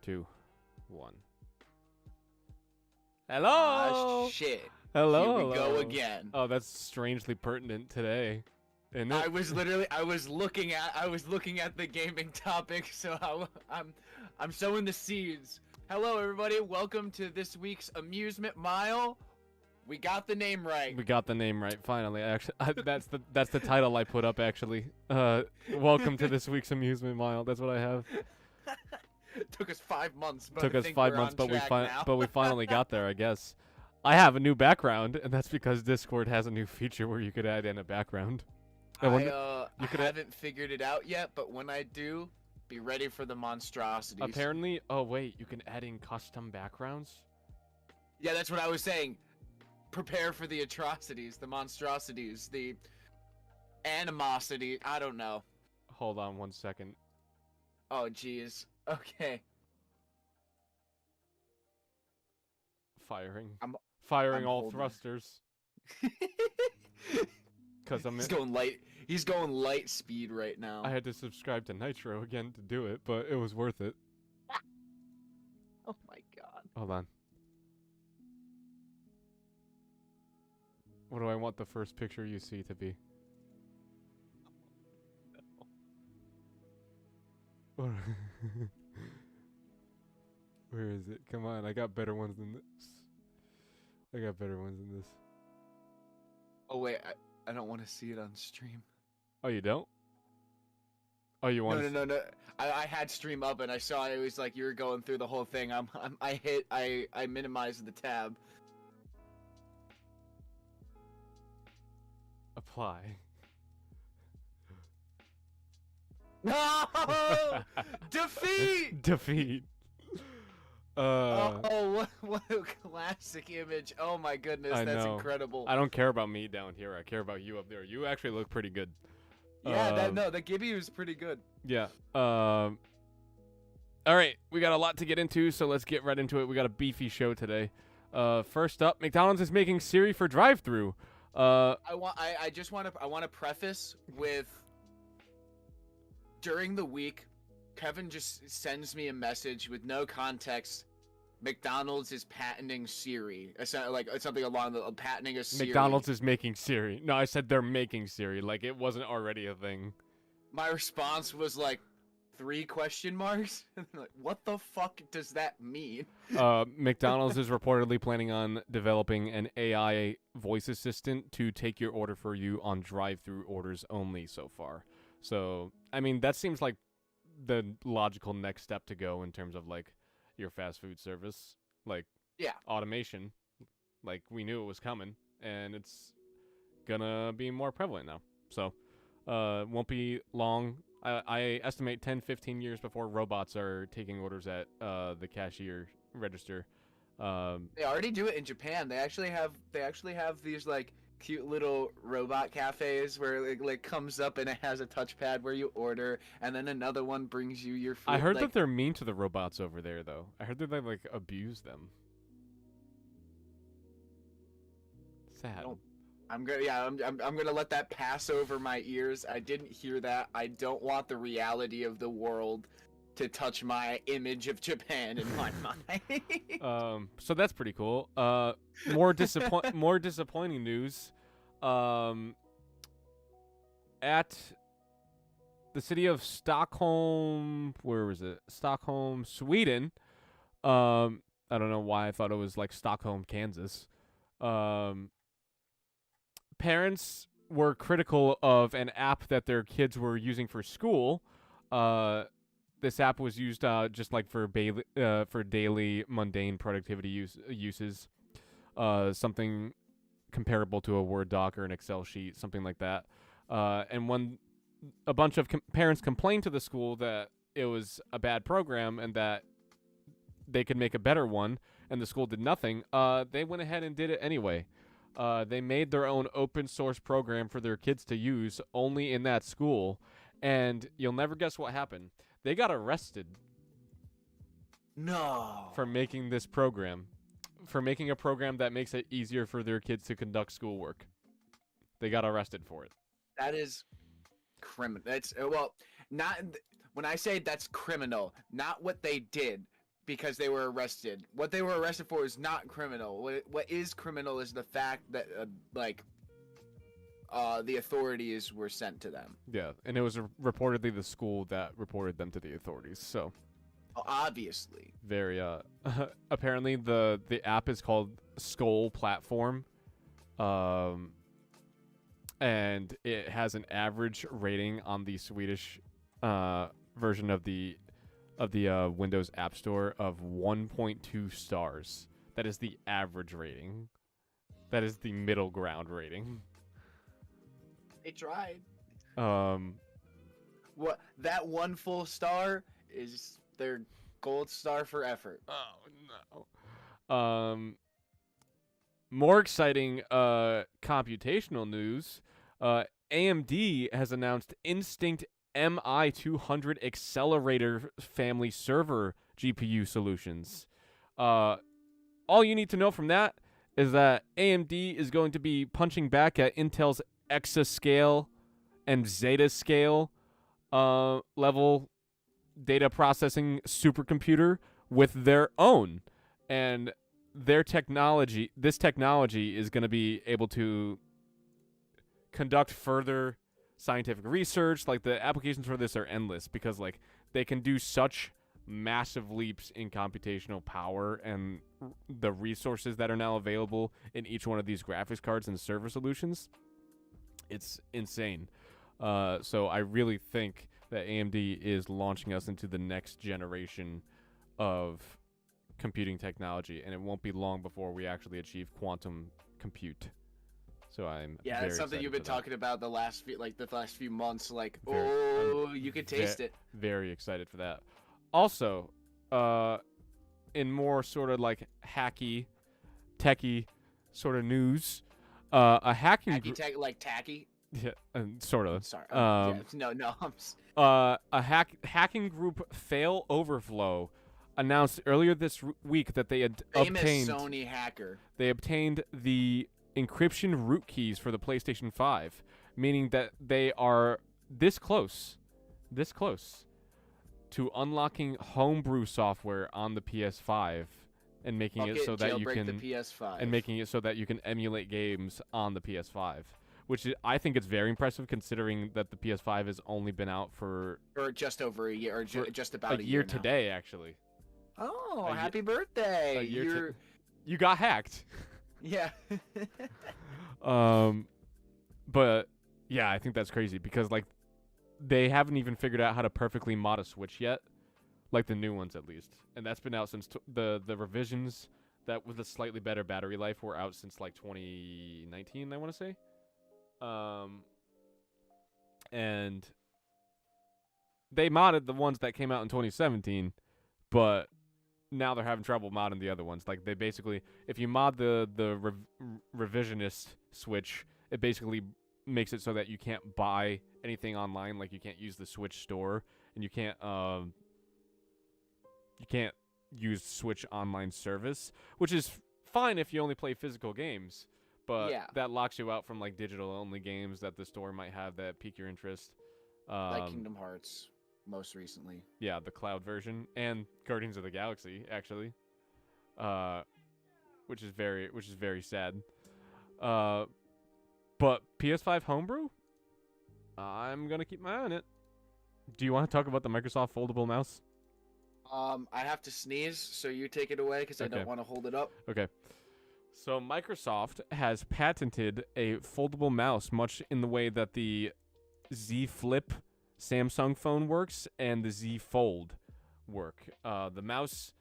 2, 1. Hello. Shit. Hello. Here we go hello. again. Oh, that's strangely pertinent today. Isn't it? I was looking at the gaming topic, so I'm sowing the seeds. Hello, everybody. Welcome to this week's Amusement Mile. We got the name right. We got the name right finally. Actually, that's the title I put up. Actually, welcome to this week's Amusement Mile. That's what I have. Took us 5 months. But Took I us think 5 we're months, on but we finally got there. I guess. I have a new background, and that's because Discord has a new feature where you could add in a background. I haven't figured it out yet, but when I do, be ready for the monstrosities. Apparently, oh wait, you can add in custom backgrounds. Yeah, that's what I was saying. Prepare for the atrocities, the monstrosities, the animosity. I don't know. Hold on 1 second. Oh, jeez. Okay. Firing I'm all holding. thrusters. Cause I'm. He's going light speed right now. I had to subscribe to Nitro again to do it, but it was worth it. Oh my god. Hold on. What do I want the first picture you see to be? Where is it? Come on, I got better ones than this. Oh wait, I don't want to see it on stream. Oh, you don't? Oh, you want? No. I had stream up and I saw it was like you were going through the whole thing. I minimized the tab. Apply. No! Defeat! Defeat. Oh, what a classic image. Oh my goodness, I that's know. incredible. I don't care about me down here. I care about you up there. You actually look pretty good. Yeah, the Gibby was pretty good. Yeah. All right, we got a lot to get into, so let's get right into it. We got a beefy show today. First up, McDonald's is making Siri for drive-thru. I want to preface with during the week, Kevin just sends me a message with no context. McDonald's is patenting Siri. It's like something along the patenting a Siri. McDonald's is making Siri. No, I said they're making Siri. Like it wasn't already a thing. My response was like 3 question marks. Like, what the fuck does that mean? McDonald's is reportedly planning on developing an AI voice assistant to take your order for you on drive-thru orders only so far. So, I mean, that seems like the logical next step to go in terms of like your fast food service, like automation. Like we knew it was coming, and it's gonna be more prevalent now. So, won't be long. I estimate 10-15 years before robots are taking orders at the cashier register. They already do it in Japan. They actually have these like cute little robot cafes where it like comes up and it has a touchpad where you order, and then another one brings you your food. I heard that they're mean to the robots over there, though. I heard that they like abuse them. Sad. I'm gonna let that pass over my ears. I didn't hear that. I don't want the reality of the world to touch my image of Japan in my mind. So that's pretty cool. More disappointing news. At the city of Stockholm, where was it? Stockholm, Sweden. I don't know why I thought it was like Stockholm, Kansas. Parents were critical of an app that their kids were using for school. This app was used just like for daily mundane productivity uses, something comparable to a Word doc or an Excel sheet, something like that. And when a bunch of parents complained to the school that it was a bad program and that they could make a better one, and the school did nothing, they went ahead and did it anyway. They made their own open source program for their kids to use only in that school, and you'll never guess what happened. They got arrested. No. For making this program. For making a program that makes it easier for their kids to conduct schoolwork. They got arrested for it. That is criminal. That's when I say that's criminal, not what they did. because they were arrested. What they were arrested for is not criminal. What is criminal is the fact that the authorities were sent to them. Yeah, and it was reportedly the school that reported them to the authorities. So Obviously. very apparently the app is called Skull Platform, and it has an average rating on the Swedish version of the Windows App Store of 1.2 stars. That is the average rating. That is the middle ground rating. They tried. What that 1 full star is their gold star for effort. Oh no. More exciting computational news. AMD has announced Instinct MI200 accelerator family server GPU solutions. All you need to know from that is that AMD is going to be punching back at Intel's exascale and zetascale level data processing supercomputer with their own. And this technology is going to be able to conduct further scientific research. Like, the applications for this are endless because, like, they can do such massive leaps in computational power, and the resources that are now available in each one of these graphics cards and server solutions, it's insane. So I really think that AMD is launching us into the next generation of computing technology, and it won't be long before we actually achieve quantum compute. So I'm that's something you've been talking about the last few months. Like, you could taste it. Very excited for that. Also, in more sort of like hacky, techie sort of news, a hacking like tacky. Yeah, sort of. Sorry. No. A hacking group Fail Overflow announced earlier this week that they had famous Sony hacker. They obtained the encryption root keys for the PlayStation 5, meaning that they are this close to unlocking homebrew software on the PS5 and making it so that you can the PS5. and making it so that you can emulate games on the PS5. Which I think it's very impressive, considering that the PS5 has only been out for just over a year, or just about a year now. Today, actually. Oh, happy birthday! You got hacked. Yeah. But yeah, I think that's crazy because, like, they haven't even figured out how to perfectly mod a Switch yet, like the new ones at least, and that's been out since the revisions that with a slightly better battery life were out since like 2019, I want to say. And they modded the ones that came out in 2017, but now they're having trouble modding the other ones. Like, they basically, if you mod the revisionist Switch, it basically makes it so that you can't buy anything online. Like, you can't use the Switch store, and you can't use Switch online service, which is fine if you only play physical games. But that locks you out from, like, digital-only games that the store might have that pique your interest. Like Kingdom Hearts, most recently. Yeah, the cloud version, and Guardians of the Galaxy, actually, which is very sad. But PS5 homebrew, I'm gonna keep my eye on it. Do you want to talk about the Microsoft Foldable mouse? I have to sneeze, so you take it away because I don't want to hold it up. Okay. So Microsoft has patented a foldable mouse, much in the way that the Z Flip Samsung phone works and the Z Fold work. The mouse,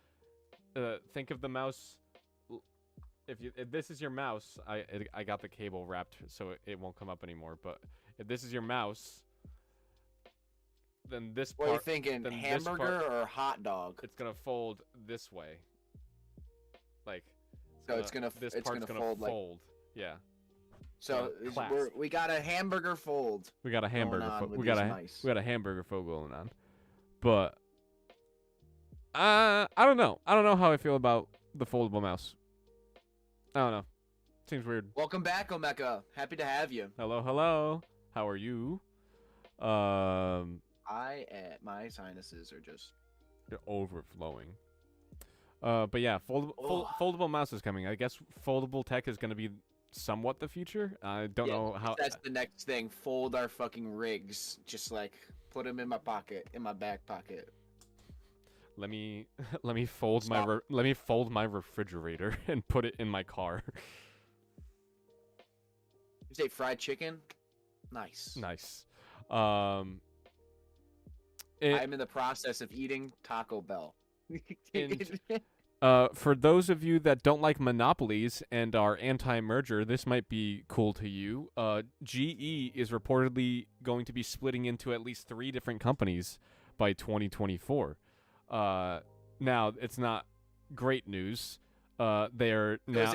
think of the mouse. If this is your mouse, I got the cable wrapped so it won't come up anymore. But if this is your mouse, then this part. What are you thinking, hamburger or hot dog? It's gonna fold this way, like. So it's gonna fold. Like, yeah. So we got a hamburger fold. We got a hamburger fold. We got a hamburger fold going on. But I don't know. I don't know how I feel about the foldable mouse. I don't know. Seems weird. Welcome back, Omeka. Happy to have you. Hello. How are you? My sinuses are just they're overflowing. But yeah, Oh, foldable mouse is coming. I guess foldable tech is going to be somewhat the future. I don't yeah, know how. that's the next thing. Fold our fucking rigs. Just like put them in my pocket, in my back pocket. Let me let me fold my Stop. let me fold my refrigerator and put it in my car. You say fried chicken? Nice. Nice. Um, it, I'm in the process of eating Taco Bell. and for those of you that don't like monopolies and are anti-merger, this might be cool to you. GE is reportedly going to be splitting into at least 3 different companies by 2024. Now it's not great news. They are So now.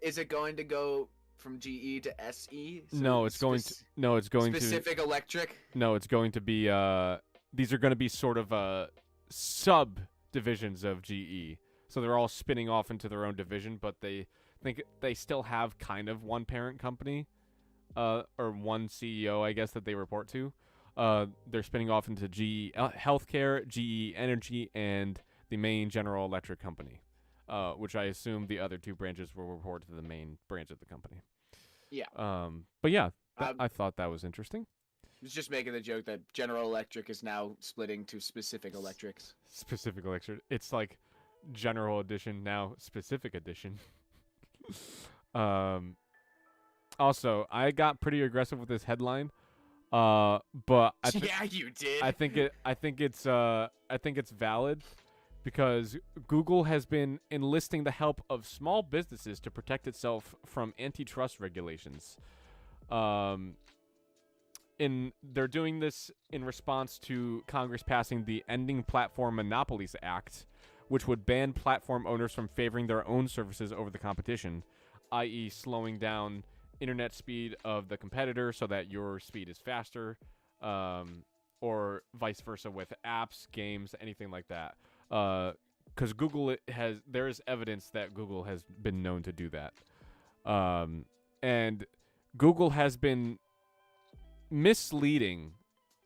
is it going to go from GE to SE? So No, it's going to. No, it's going to. specific electric. No, it's going to be. These are going to be sort of sub divisions of GE. So they're all spinning off into their own division, but they think they still have kind of one parent company, or one CEO, I guess, that they report to. They're spinning off into GE Healthcare, GE Energy, and the main General Electric company, which I assume the other 2 branches will report to the main branch of the company. Yeah. But yeah, I thought that was interesting. I was just making the joke that General Electric is now splitting to specific electrics. Specific Electric. It's like General Edition now, Specific Edition. Also, I got pretty aggressive with this headline. But Yeah, you did. I think it's valid because Google has been enlisting the help of small businesses to protect itself from antitrust regulations. They're doing this in response to Congress passing the Ending Platform Monopolies Act, which would ban platform owners from favoring their own services over the competition, i.e. slowing down internet speed of the competitor so that your speed is faster, or vice versa with apps, games, anything like that. Because there is evidence that Google has been known to do that. And Google has been misleading.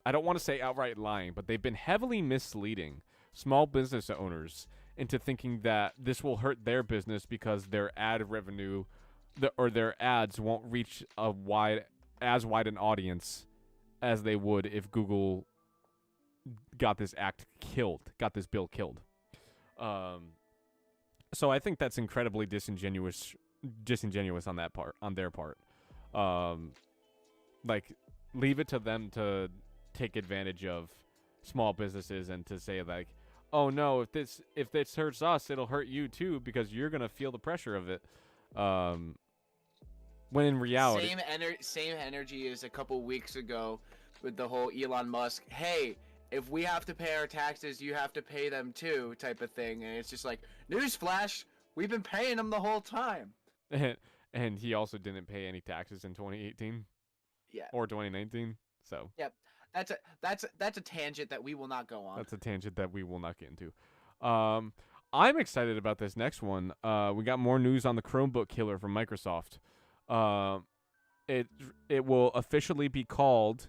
I don't want to say outright lying, but they've been heavily misleading small business owners into thinking that this will hurt their business because their ad revenue or their ads won't reach as wide an audience as they would if Google got this bill killed. So I think that's incredibly disingenuous on their part. Like, leave it to them to take advantage of small businesses and to say like, oh no, if this hurts us, it'll hurt you too because you're gonna feel the pressure of it. When in reality, same energy as a couple weeks ago with the whole Elon Musk, hey, if we have to pay our taxes, you have to pay them too, type of thing. And it's just like, newsflash, we've been paying them the whole time. and he also didn't pay any taxes in 2018. Yeah. Or 2019. So. Yep. That's a tangent that we will not go on. That's a tangent that we will not get into. I'm excited about this next one. We got more news on the Chromebook killer from Microsoft. It will officially be called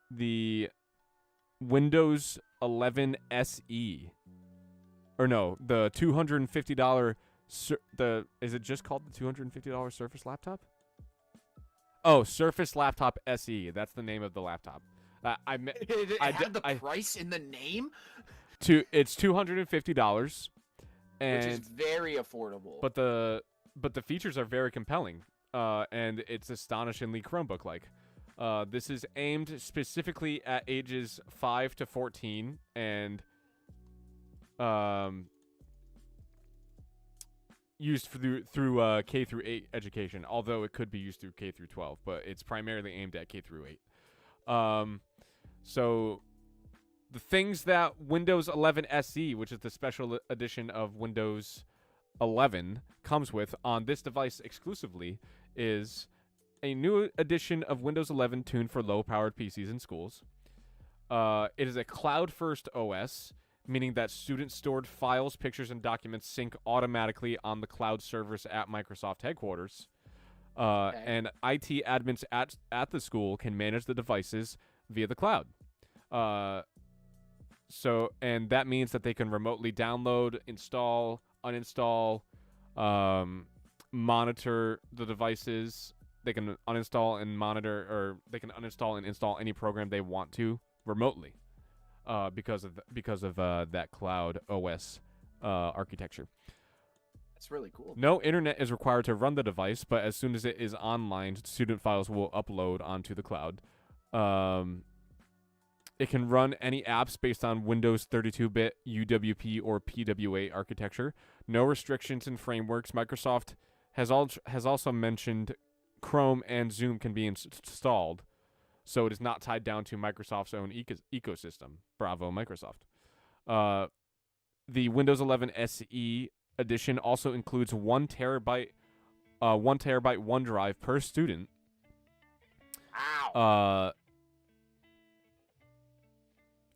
the Windows 11 SE. Or no, the $250 is it just called the $250 Surface laptop? Oh, Surface Laptop SE. That's the name of the laptop. It had the price in the name? It's $250, which is very affordable. But the features are very compelling, and it's astonishingly Chromebook-like. This is aimed specifically at ages 5 to 14, and used through K through 8 education, although it could be used through K through 12, but it's primarily aimed at K through 8. So the things that Windows 11 SE, which is the special edition of Windows 11, comes with on this device exclusively is a new edition of Windows 11 tuned for low-powered PCs in schools. It is a cloud-first OS, meaning that student-stored files, pictures, and documents sync automatically on the cloud servers at Microsoft headquarters. Okay. And IT admins at the school can manage the devices via the cloud. and that means that they can remotely download, install, uninstall, monitor the devices. They can uninstall and monitor, or they can uninstall and install any program they want to remotely, because of that cloud OS architecture. That's really cool. No internet is required to run the device, but as soon as it is online, student files will upload onto the cloud. It can run any apps based on Windows 32-bit UWP or PWA architecture. No restrictions in frameworks. Microsoft has also mentioned Chrome and Zoom can be installed, so it is not tied down to Microsoft's own ecosystem. Bravo, Microsoft. The Windows 11 SE edition also includes 1 terabyte OneDrive per student. Ow.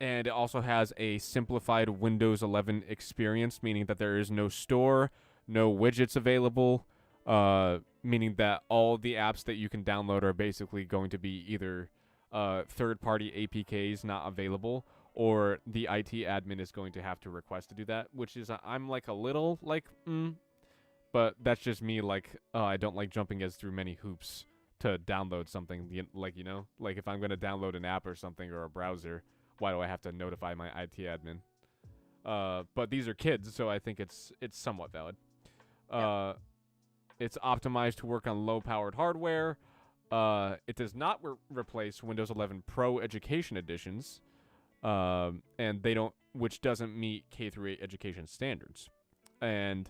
And it also has a simplified Windows 11 experience, meaning that there is no store, no widgets available, meaning that all the apps that you can download are basically going to be either third-party APKs not available, or the IT admin is going to have to request to do that, which is, I'm like a little like, but that's just me, like, I don't like jumping through many hoops to download something, like, like if I'm going to download an app or something or a browser, why do I have to notify my IT admin? But these are kids, so I think it's somewhat valid. It's optimized to work on low-powered hardware. It does not replace Windows 11 Pro Education editions, and which doesn't meet K-8 education standards. And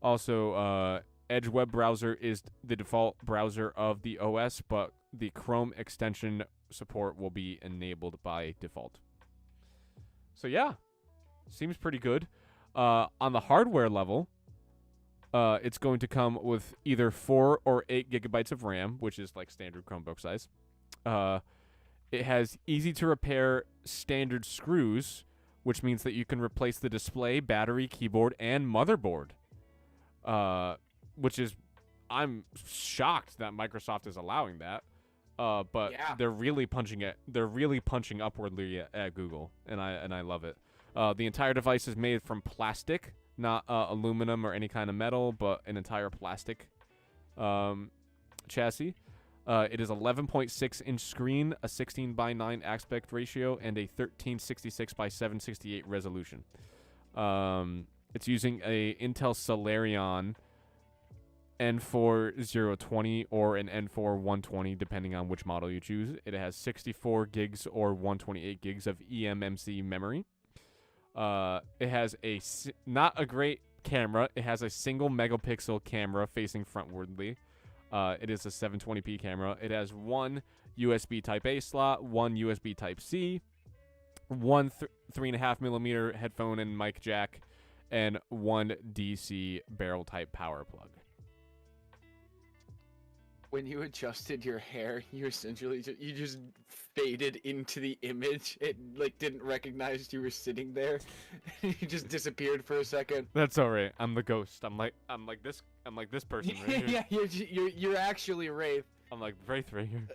also, Edge web browser is the default browser of the OS, but the Chrome extension support will be enabled by default. So yeah, seems pretty good. On the hardware level, it's going to come with either 4 or 8 gigabytes of RAM, which is like standard Chromebook size. It has easy to repair standard screws, which means that you can replace the display, battery, keyboard, and motherboard. Which is, I'm shocked that Microsoft is allowing that. But Yeah. they're really punching upwardly at Google, and I love it. The entire device is made from plastic, not aluminum or any kind of metal, but an entire plastic chassis. It is 11.6-inch screen, a 16:9 aspect ratio, and a 1366x768 resolution. It's using a Intel Celeron N4020 or an N4120, depending on which model you choose. It has 64 gigs or 128 gigs of eMMC memory. It has not a great camera. It has a single megapixel camera facing frontwardly. It is a 720p camera. It has 1 USB Type A slot, 1 USB Type C, 1 3.5mm headphone and mic jack, and 1 DC barrel type power plug. When you adjusted your hair, you essentially just faded into the image. It like didn't recognize you were sitting there. You just disappeared for a second. That's all right. I'm the ghost. I'm like this person right here. Yeah, you're actually Wraith. I'm like Wraith right here.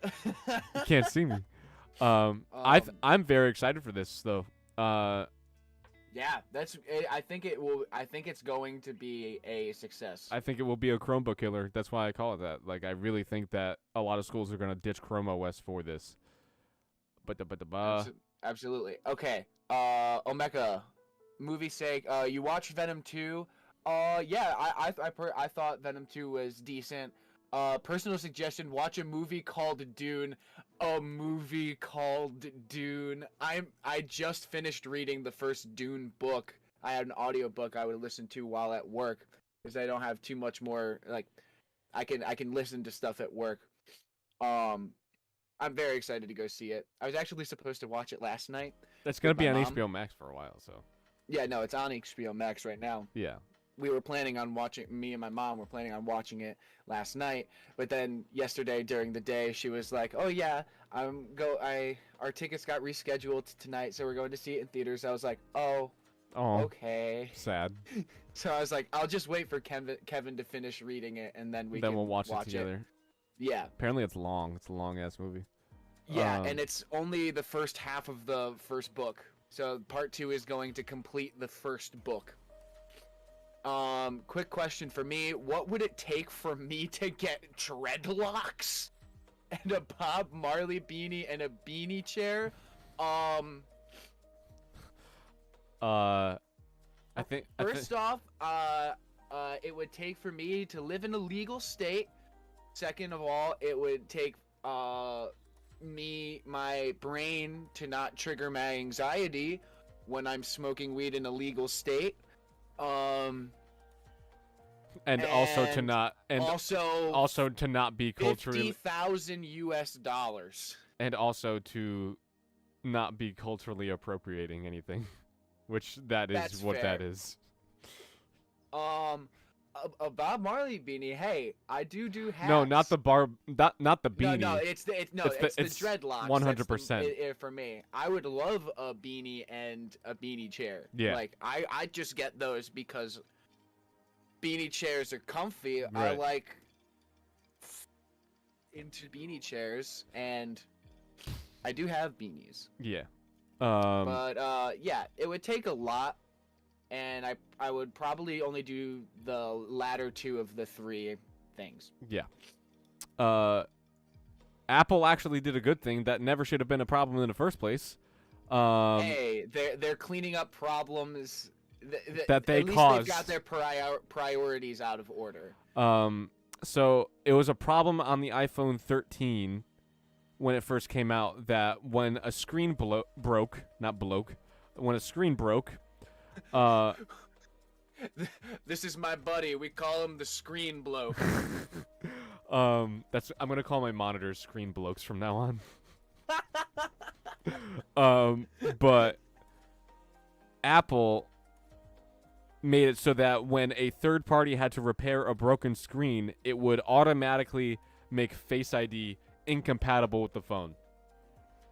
You can't see me. I'm very excited for this though. Yeah, I think it's going to be a success. I think it will be a Chromebook killer. That's why I call it that. Like, I really think that a lot of schools are gonna ditch Chrome OS for this. Absolutely. Okay. Omeka, movie sake. You watched Venom 2. Yeah. I thought Venom 2 was decent. Personal suggestion: watch a movie called Dune. A movie called Dune. I just finished reading the first Dune book. I had an audiobook I would listen to while at work because I don't have too much more. Like, I can listen to stuff at work. I'm very excited to go see it. I was actually supposed to watch it last night. That's gonna be on HBO Max for a while, so. Yeah, no, it's on HBO Max right now. Yeah. We were planning on watching. Me and my mom were planning on watching it last night, but then yesterday during the day, she was like, "Oh yeah, our tickets got rescheduled tonight, so we're going to see it in theaters." I was like, "Oh, okay." Sad. So I was like, "I'll just wait for Kevin to finish reading it, and then we'll watch it together." Yeah. Apparently, it's long. It's a long ass movie. Yeah, and it's only the first half of the first book, So part 2 is going to complete the first book. Quick question for me. What would it take for me to get dreadlocks and a Bob Marley beanie and a beanie chair? I think First off, it would take for me to live in a legal state. Second of all, it would take my brain to not trigger my anxiety when I'm smoking weed in a legal state. and also to not also to not be culturally $50,000 and also to not be culturally appropriating anything, which that's what fair. that is. A Bob Marley beanie. Hey, I do hats. No, not the not the beanie. No, it's the dreadlocks. 100%. For me. I would love a beanie and a beanie chair. Yeah. Like I just get those because beanie chairs are comfy. Right. I like into beanie chairs, and I do have beanies. Yeah. But yeah, it would take a lot. And I would probably only do the latter 2 of the 3 things. Yeah. Apple actually did a good thing that never should have been a problem in the first place. Hey, they're cleaning up problems that they at least caused. They've got their priorities out of order. So it was a problem on the iPhone 13 when it first came out that when a screen broke, when a screen broke. This is my buddy. We call him the screen bloke. I'm gonna call my monitors screen blokes from now on. But Apple made it so that when a third party had to repair a broken screen, it would automatically make Face ID incompatible with the phone,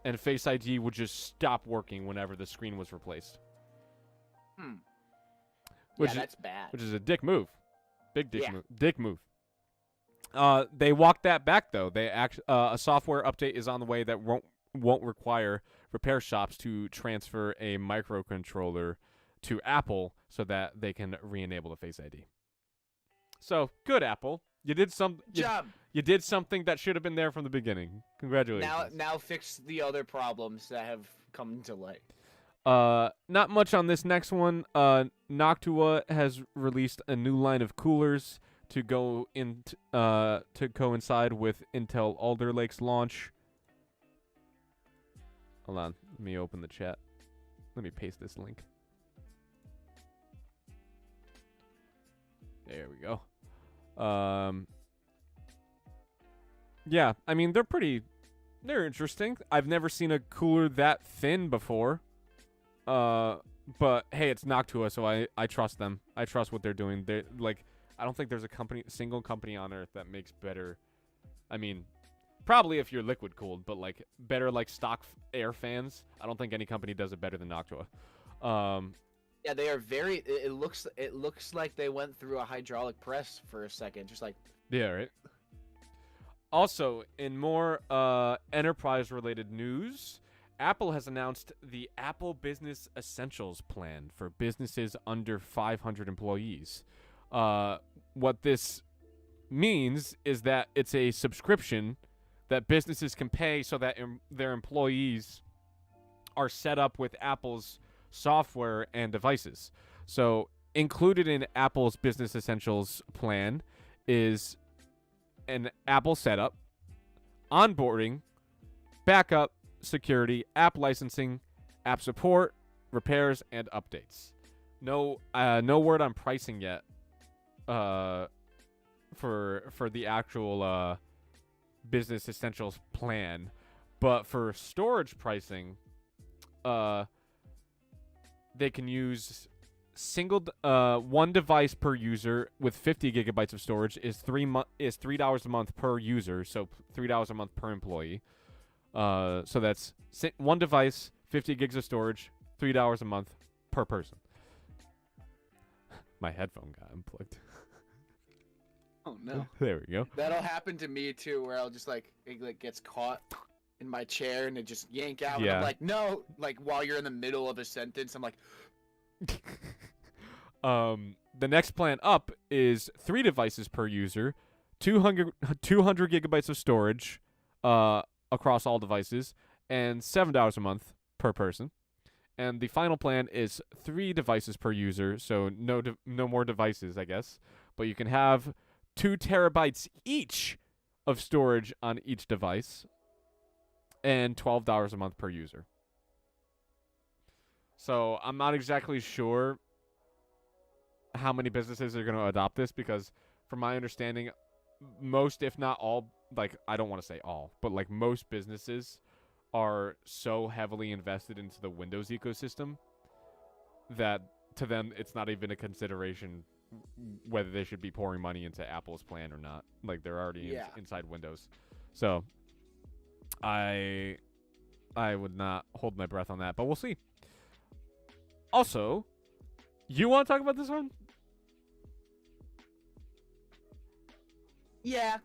and Face ID would just stop working whenever the screen was replaced. That's bad. Which is a dick move. Big dick Yeah. move. Dick move. They walked that back though. A software update is on the way that won't require repair shops to transfer a microcontroller to Apple so that they can re-enable the Face ID. So good, Apple. You did job. You did something that should have been there from the beginning. Congratulations. Now fix the other problems that have come to light. Not much on this next one. Noctua has released a new line of coolers to go in to coincide with Intel Alder Lake's launch. Hold on, let me open the chat. Let me paste this link. There we go. Yeah, I mean they're interesting. I've never seen a cooler that thin before. But hey, it's Noctua, so I trust them. I trust what they're doing. They I don't think there's a single company on earth that makes better. I mean, probably if you're liquid cooled, but like better like stock air fans. I don't think any company does it better than Noctua. Yeah, they are very. It looks like they went through a hydraulic press for a second, just like. Yeah, right. Also, in more enterprise-related news, Apple has announced the Apple Business Essentials plan for businesses under 500 employees. What this means is that it's a subscription that businesses can pay so that their employees are set up with Apple's software and devices. So included in Apple's Business Essentials plan is an Apple setup, onboarding, backup, security, app licensing, app support, repairs, and updates. No word on pricing yet. For the actual Business Essentials plan, but for storage pricing, they can use one device per user with 50 gigabytes of storage is $3 a month per user, so $3 a month per employee. So that's one device, 50 gigs of storage, $3 a month per person. My headphone got unplugged. Oh no! There we go. That'll happen to me too, where I'll just it gets caught in my chair and it just yank out. And Yeah. I'm like, no. Like while you're in the middle of a sentence, I'm like, The next plan up is 3 devices per user, 200 gigabytes of storage across all devices, and $7 a month per person. And the final plan is 3 devices per user, so no more devices, I guess. But you can have 2 terabytes each of storage on each device, and $12 a month per user. So I'm not exactly sure how many businesses are going to adopt this, because from my understanding, most, if not all, like, I don't want to say all, but like most businesses are so heavily invested into the Windows ecosystem that to them it's not even a consideration whether they should be pouring money into Apple's plan or not. Like, they're already inside Windows. So I would not hold my breath on that, but we'll see. Also, you want to talk about this one? yeah.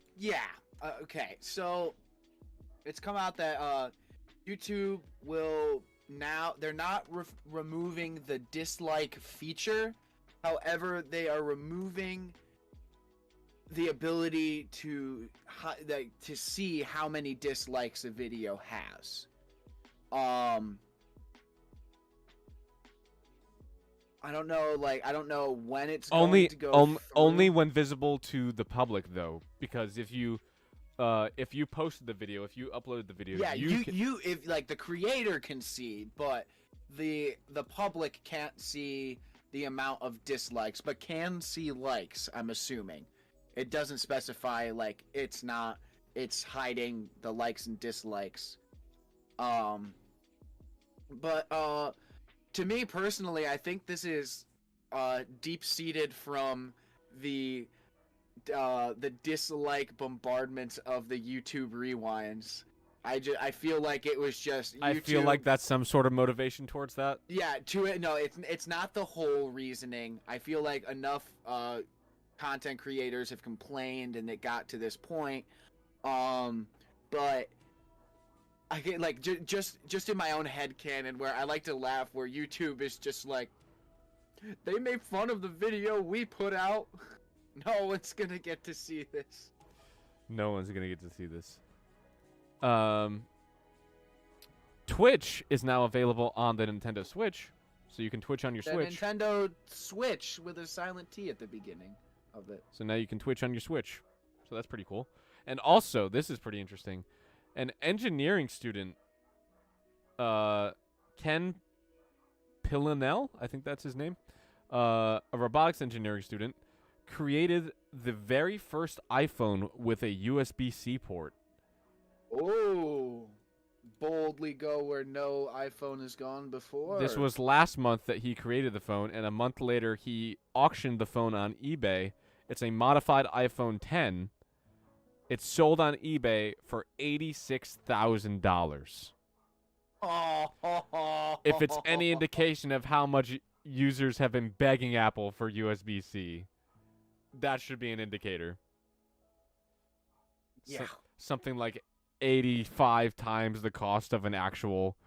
Okay, so it's come out that YouTube will now, they're not removing the dislike feature. However, they are removing the ability to see how many dislikes a video has. I don't know, I don't know when it's going to go only through. when visible to the public, though, because if you posted the video, if you uploaded the video, Yeah, if like the creator can see, but the public can't see the amount of dislikes, but can see likes, I'm assuming. It doesn't specify, like, it's hiding the likes and dislikes. But to me personally, I think this is deep-seated from the dislike bombardments of the YouTube rewinds. I feel like it was just YouTube. I feel like that's some sort of motivation towards that. Yeah, it's not the whole reasoning. I feel like enough content creators have complained and it got to this point. But I get, like, just in my own headcanon, where I like to laugh, where YouTube is just like, they made fun of the video we put out. No one's gonna get to see this. No one's gonna get to see this. Twitch is now available on the Nintendo Switch, so you can Twitch on your The Switch. Nintendo Switch with a silent T at the beginning of it. So now you can Twitch on your Switch. So that's pretty cool. And also, this is pretty interesting. An engineering student, Ken Pillinell, I think that's his name, a robotics engineering student, created the very first iPhone with a USB-C port. Oh, boldly go where no iPhone has gone before. This was last month that he created the phone, and a month later he auctioned the phone on eBay. It's a modified iPhone 10. It's sold on eBay for $86,000. If it's any indication of how much users have been begging Apple for USB-C, that should be an indicator. Yeah. Something like 85 times the cost of an actual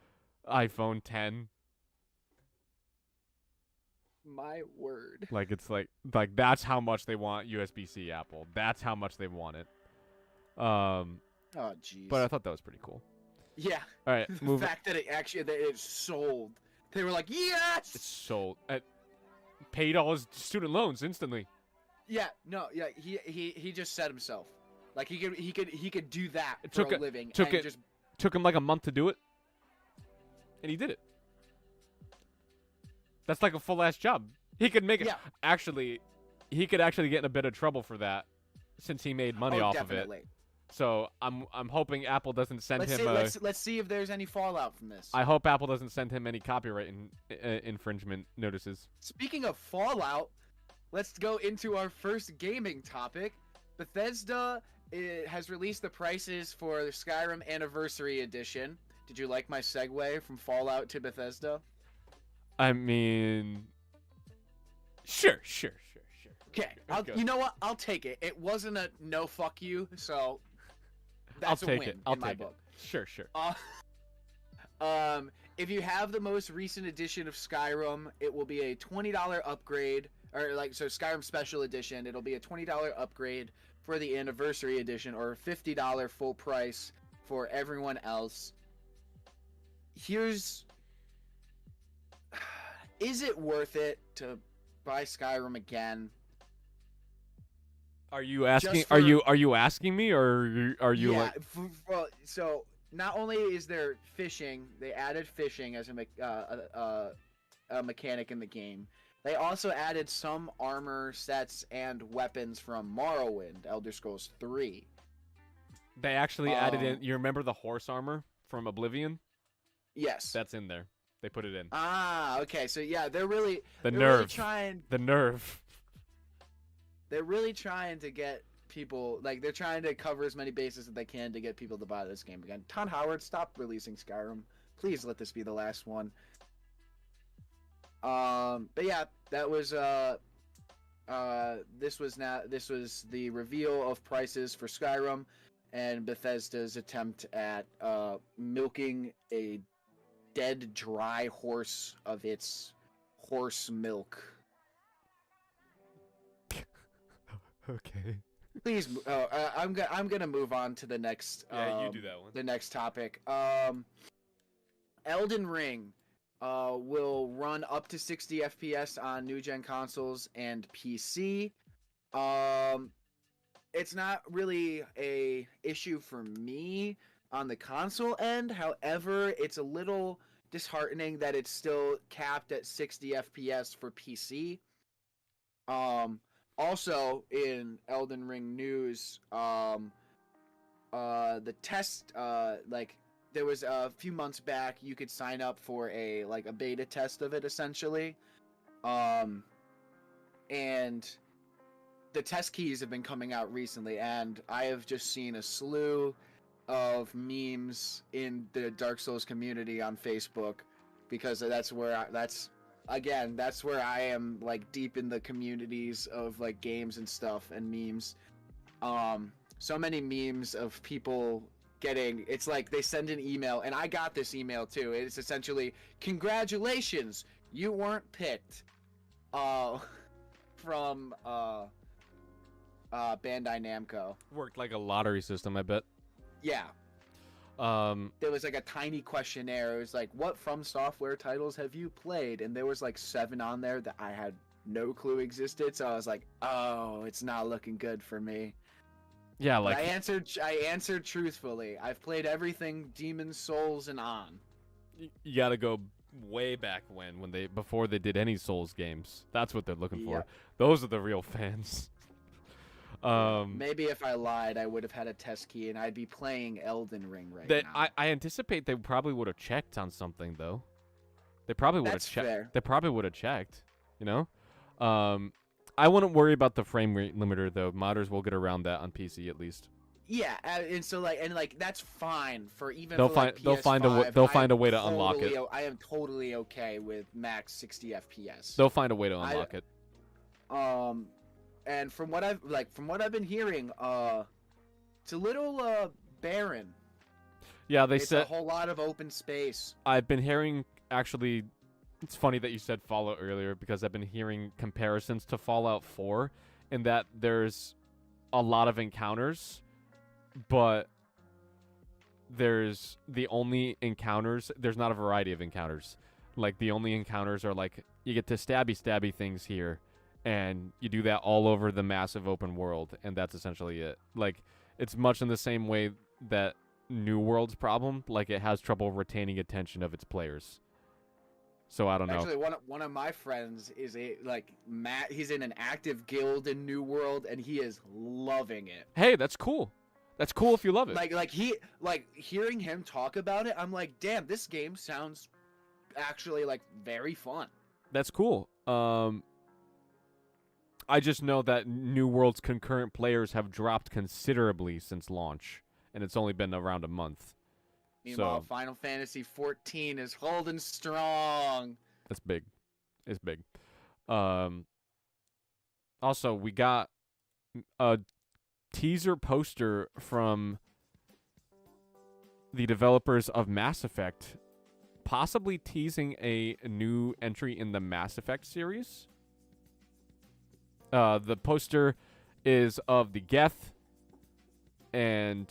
iPhone 10. My word. Like, it's like that's how much they want USB-C, Apple. That's how much they want it. Oh, jeez. But I thought that was pretty cool. Yeah. All right, The fact that it sold. They were like, yes! It's sold. Paid all his student loans instantly. Yeah, no, yeah, he just said himself. Like, he could do that for a living. Took him like a month to do it, and he did it. That's like a full-ass job. He could make it. Yeah. Actually, he could actually get in a bit of trouble for that, since he made money off of it. So I'm hoping Apple doesn't send him. Let's see if there's any fallout from this. I hope Apple doesn't send him any copyright infringement notices. Speaking of fallout, let's go into our first gaming topic. Bethesda has released the prices for the Skyrim Anniversary Edition. Did you like my segue from Fallout to Bethesda? I mean, sure. Okay, you know what? I'll take it. It wasn't a no fuck you, so that's a win in my book. Sure, sure. If you have the most recent edition of Skyrim, it will be a $20 upgrade, or so Skyrim Special Edition. It'll be a $20 upgrade for the Anniversary Edition, or $50 full price for everyone else. Is it worth it to buy Skyrim again? Are you asking? Are you asking me, or are you like? Well, so not only is there fishing, they added fishing as a mechanic in the game. They also added some armor sets and weapons from Morrowind, Elder Scrolls 3. They actually added in. You remember the horse armor from Oblivion? Yes, that's in there. They put it in. Ah, okay. So yeah, they're really the nerve. They're really trying to get people, like, they're trying to cover as many bases as they can to get people to buy this game again. Todd Howard, stop releasing Skyrim. Please let this be the last one. But yeah, that was this was the reveal of prices for Skyrim and Bethesda's attempt at milking a dead dry horse of its horse milk. Okay. Please, I'm gonna move on to the next. Yeah, you do that one. The next topic. Elden Ring will run up to 60 FPS on new gen consoles and PC. It's not really a issue for me on the console end. However, it's a little disheartening that it's still capped at 60 FPS for PC. Also, in Elden Ring news, the test, there was a few months back, you could sign up for a beta test of it, essentially. And the test keys have been coming out recently, and I have just seen a slew of memes in the Dark Souls community on Facebook, because that's where I am, deep in the communities of games and stuff and memes. So many memes of people it's like they send an email, and I got this email too. It's essentially, congratulations, you weren't picked. From Bandai Namco. Worked like a lottery system, I bet. Yeah. There was a tiny questionnaire. It was what From Software titles have you played? And there was 7 on there that I had no clue existed. So I was like, oh, it's not looking good for me. Yeah, but I answered truthfully. I've played everything Demon's Souls and on. You gotta go way back before they did any Souls games. That's what they're looking for. Those are the real fans. Maybe if I lied, I would have had a test key and I'd be playing Elden Ring now. I anticipate they probably would have checked on something though. They probably would have checked. They probably would have checked. You know, I wouldn't worry about the frame rate limiter though. Modders will get around that on PC at least. Yeah, and so that's fine for even. They'll find a way to unlock it. I am totally okay with max 60 FPS. They'll find a way to unlock it. And from what I've been hearing, it's a little barren. Yeah, it's a whole lot of open space. I've been hearing, actually, it's funny that you said Fallout earlier, because I've been hearing comparisons to Fallout 4 in that there's a lot of encounters, but there's not a variety of encounters. The only encounters are you get to stabby things here, and you do that all over the massive open world, and that's essentially it. It's much in the same way that New World's problem, it has trouble retaining attention of its players. So I don't know. Actually, one of my friends is Matt. He's in an active guild in New World, and he is loving it. Hey, that's cool. That's cool if you love it. Hearing him talk about it, I'm like, damn, this game sounds actually very fun. That's cool. I just know that New World's concurrent players have dropped considerably since launch, and it's only been around a month. Meanwhile, Final Fantasy 14 is holding strong. That's big. It's big. Also, we got a teaser poster from the developers of Mass Effect possibly teasing a new entry in the Mass Effect series. The poster is of the Geth, and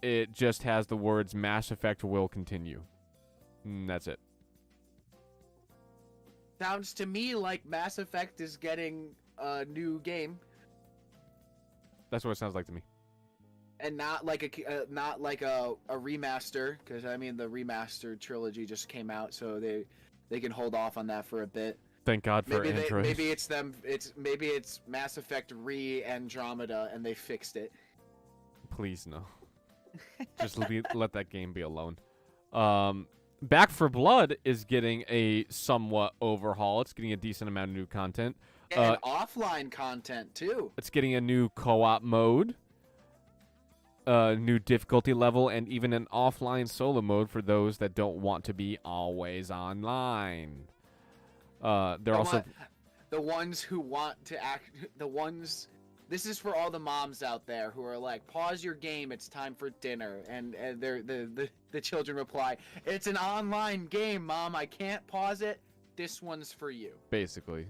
it just has the words Mass Effect will continue. And that's it. Sounds to me like Mass Effect is getting a new game, That's what it sounds like to me. and not like a remaster, because I mean the remastered trilogy just came out, so they can hold off on that for a bit. Thank God for Android. Maybe it's Mass Effect Andromeda, and they fixed it. Please no. Just let that game be alone. Back 4 Blood is getting a somewhat overhaul. It's getting a decent amount of new content. And offline content too. It's getting a new co-op mode, new difficulty level, and even an offline solo mode for those that don't want to be always online. They're also the ones who want to act. This is for all the moms out there who are like, pause your game, it's time for dinner. And the children reply, it's an online game, Mom, I can't pause it. This one's for you. basically.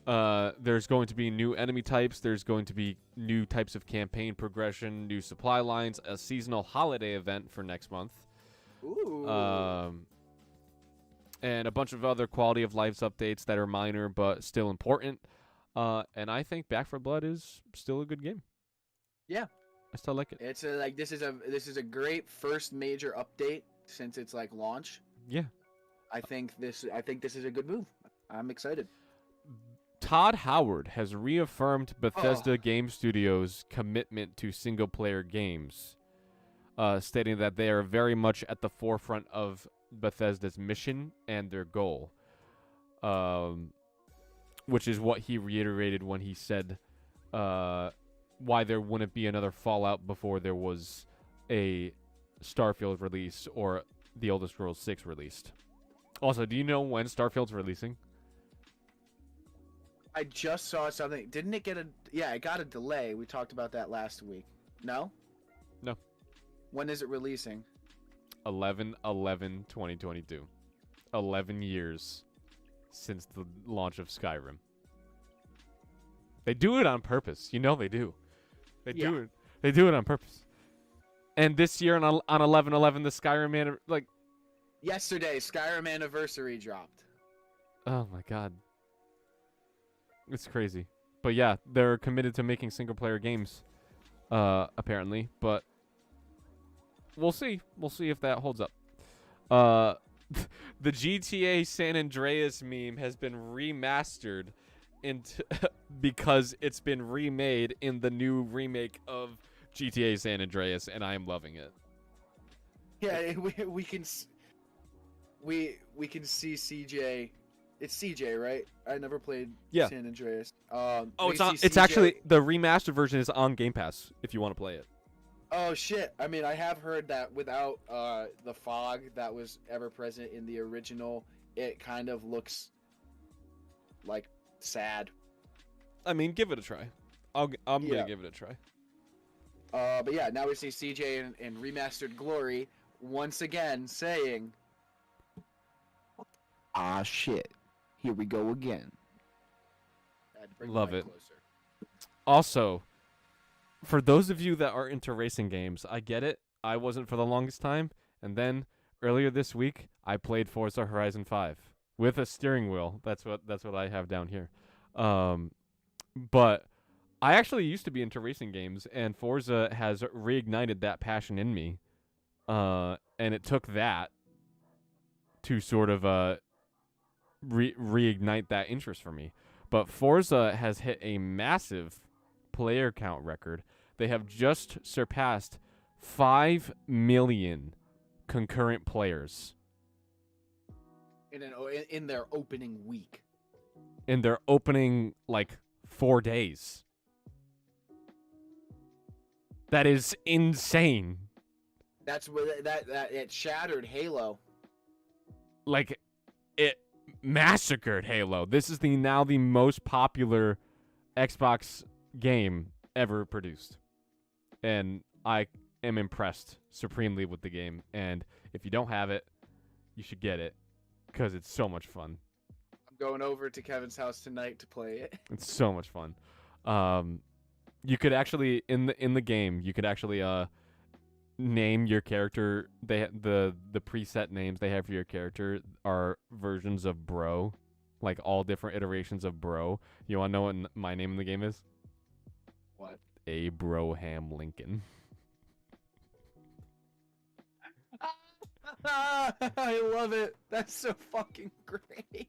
There's going to be new enemy types. There's going to be new types of campaign progression, new supply lines, a seasonal holiday event for next month. Ooh. And a bunch of other quality of life updates that are minor but still important. And I think Back 4 Blood is still a good game. Yeah, I still like it. it's this is a great first major update since its like launch. Yeah. I think this is a good move. I'm excited. Todd Howard has reaffirmed Bethesda Game Studios' commitment to single-player games, stating that they are very much at the forefront of Bethesda's mission and their goal, which is what he reiterated when he said why there wouldn't be another Fallout before there was a Starfield release or the Elder Scrolls 6 released. Also, do you know when Starfield's releasing? I just saw something. Didn't it get a... Yeah, it got a delay. We talked about that last week. No? No. When is it releasing? 11/11/2022. 11 years since the launch of Skyrim. They do it on purpose. You know they do. They do it. They do it on purpose. And this year on 11/11, the Skyrim Yesterday, Skyrim Anniversary dropped. oh my god. It's crazy. But yeah, they're committed to making single player games apparently, but we'll see. We'll see if that holds up. The GTA San Andreas meme has been remastered into because it's been remade in the new remake of GTA San Andreas, and I am loving it. Yeah, we can see CJ. It's CJ, right? I never played San Andreas. It's actually the remastered version is on Game Pass if you want to play it. Oh shit! I mean, I have heard that without the fog that was ever present in the original, it kind of looks like sad. I mean, give it a try. I'm gonna give it a try. But yeah, now we see CJ in remastered glory once again saying, "Ah shit, here we go again." Love it. Closer. Also, for those of you that are into racing games, I get it. I wasn't for the longest time, and then earlier this week, I played Forza Horizon 5 with a steering wheel. That's what I have down here. But I actually used to be into racing games, and Forza has reignited that passion in me. And it took that to sort of reignite that interest for me. But Forza has hit a massive player count record. They have just surpassed 5 million concurrent players in their opening week. In their opening 4 days. That is insane. That's where that it shattered Halo. It massacred Halo. This is now the most popular Xbox game ever produced. And I am impressed supremely with the game, and if you don't have it, you should get it because it's so much fun. I'm going over to Kevin's house tonight to play it. It's so much fun. You could actually in the game you could actually name your character. The preset names they have for your character are versions of bro, like all different iterations of bro. You want to know what my name in the game is? What? Abraham Lincoln. I love it. That's so fucking great.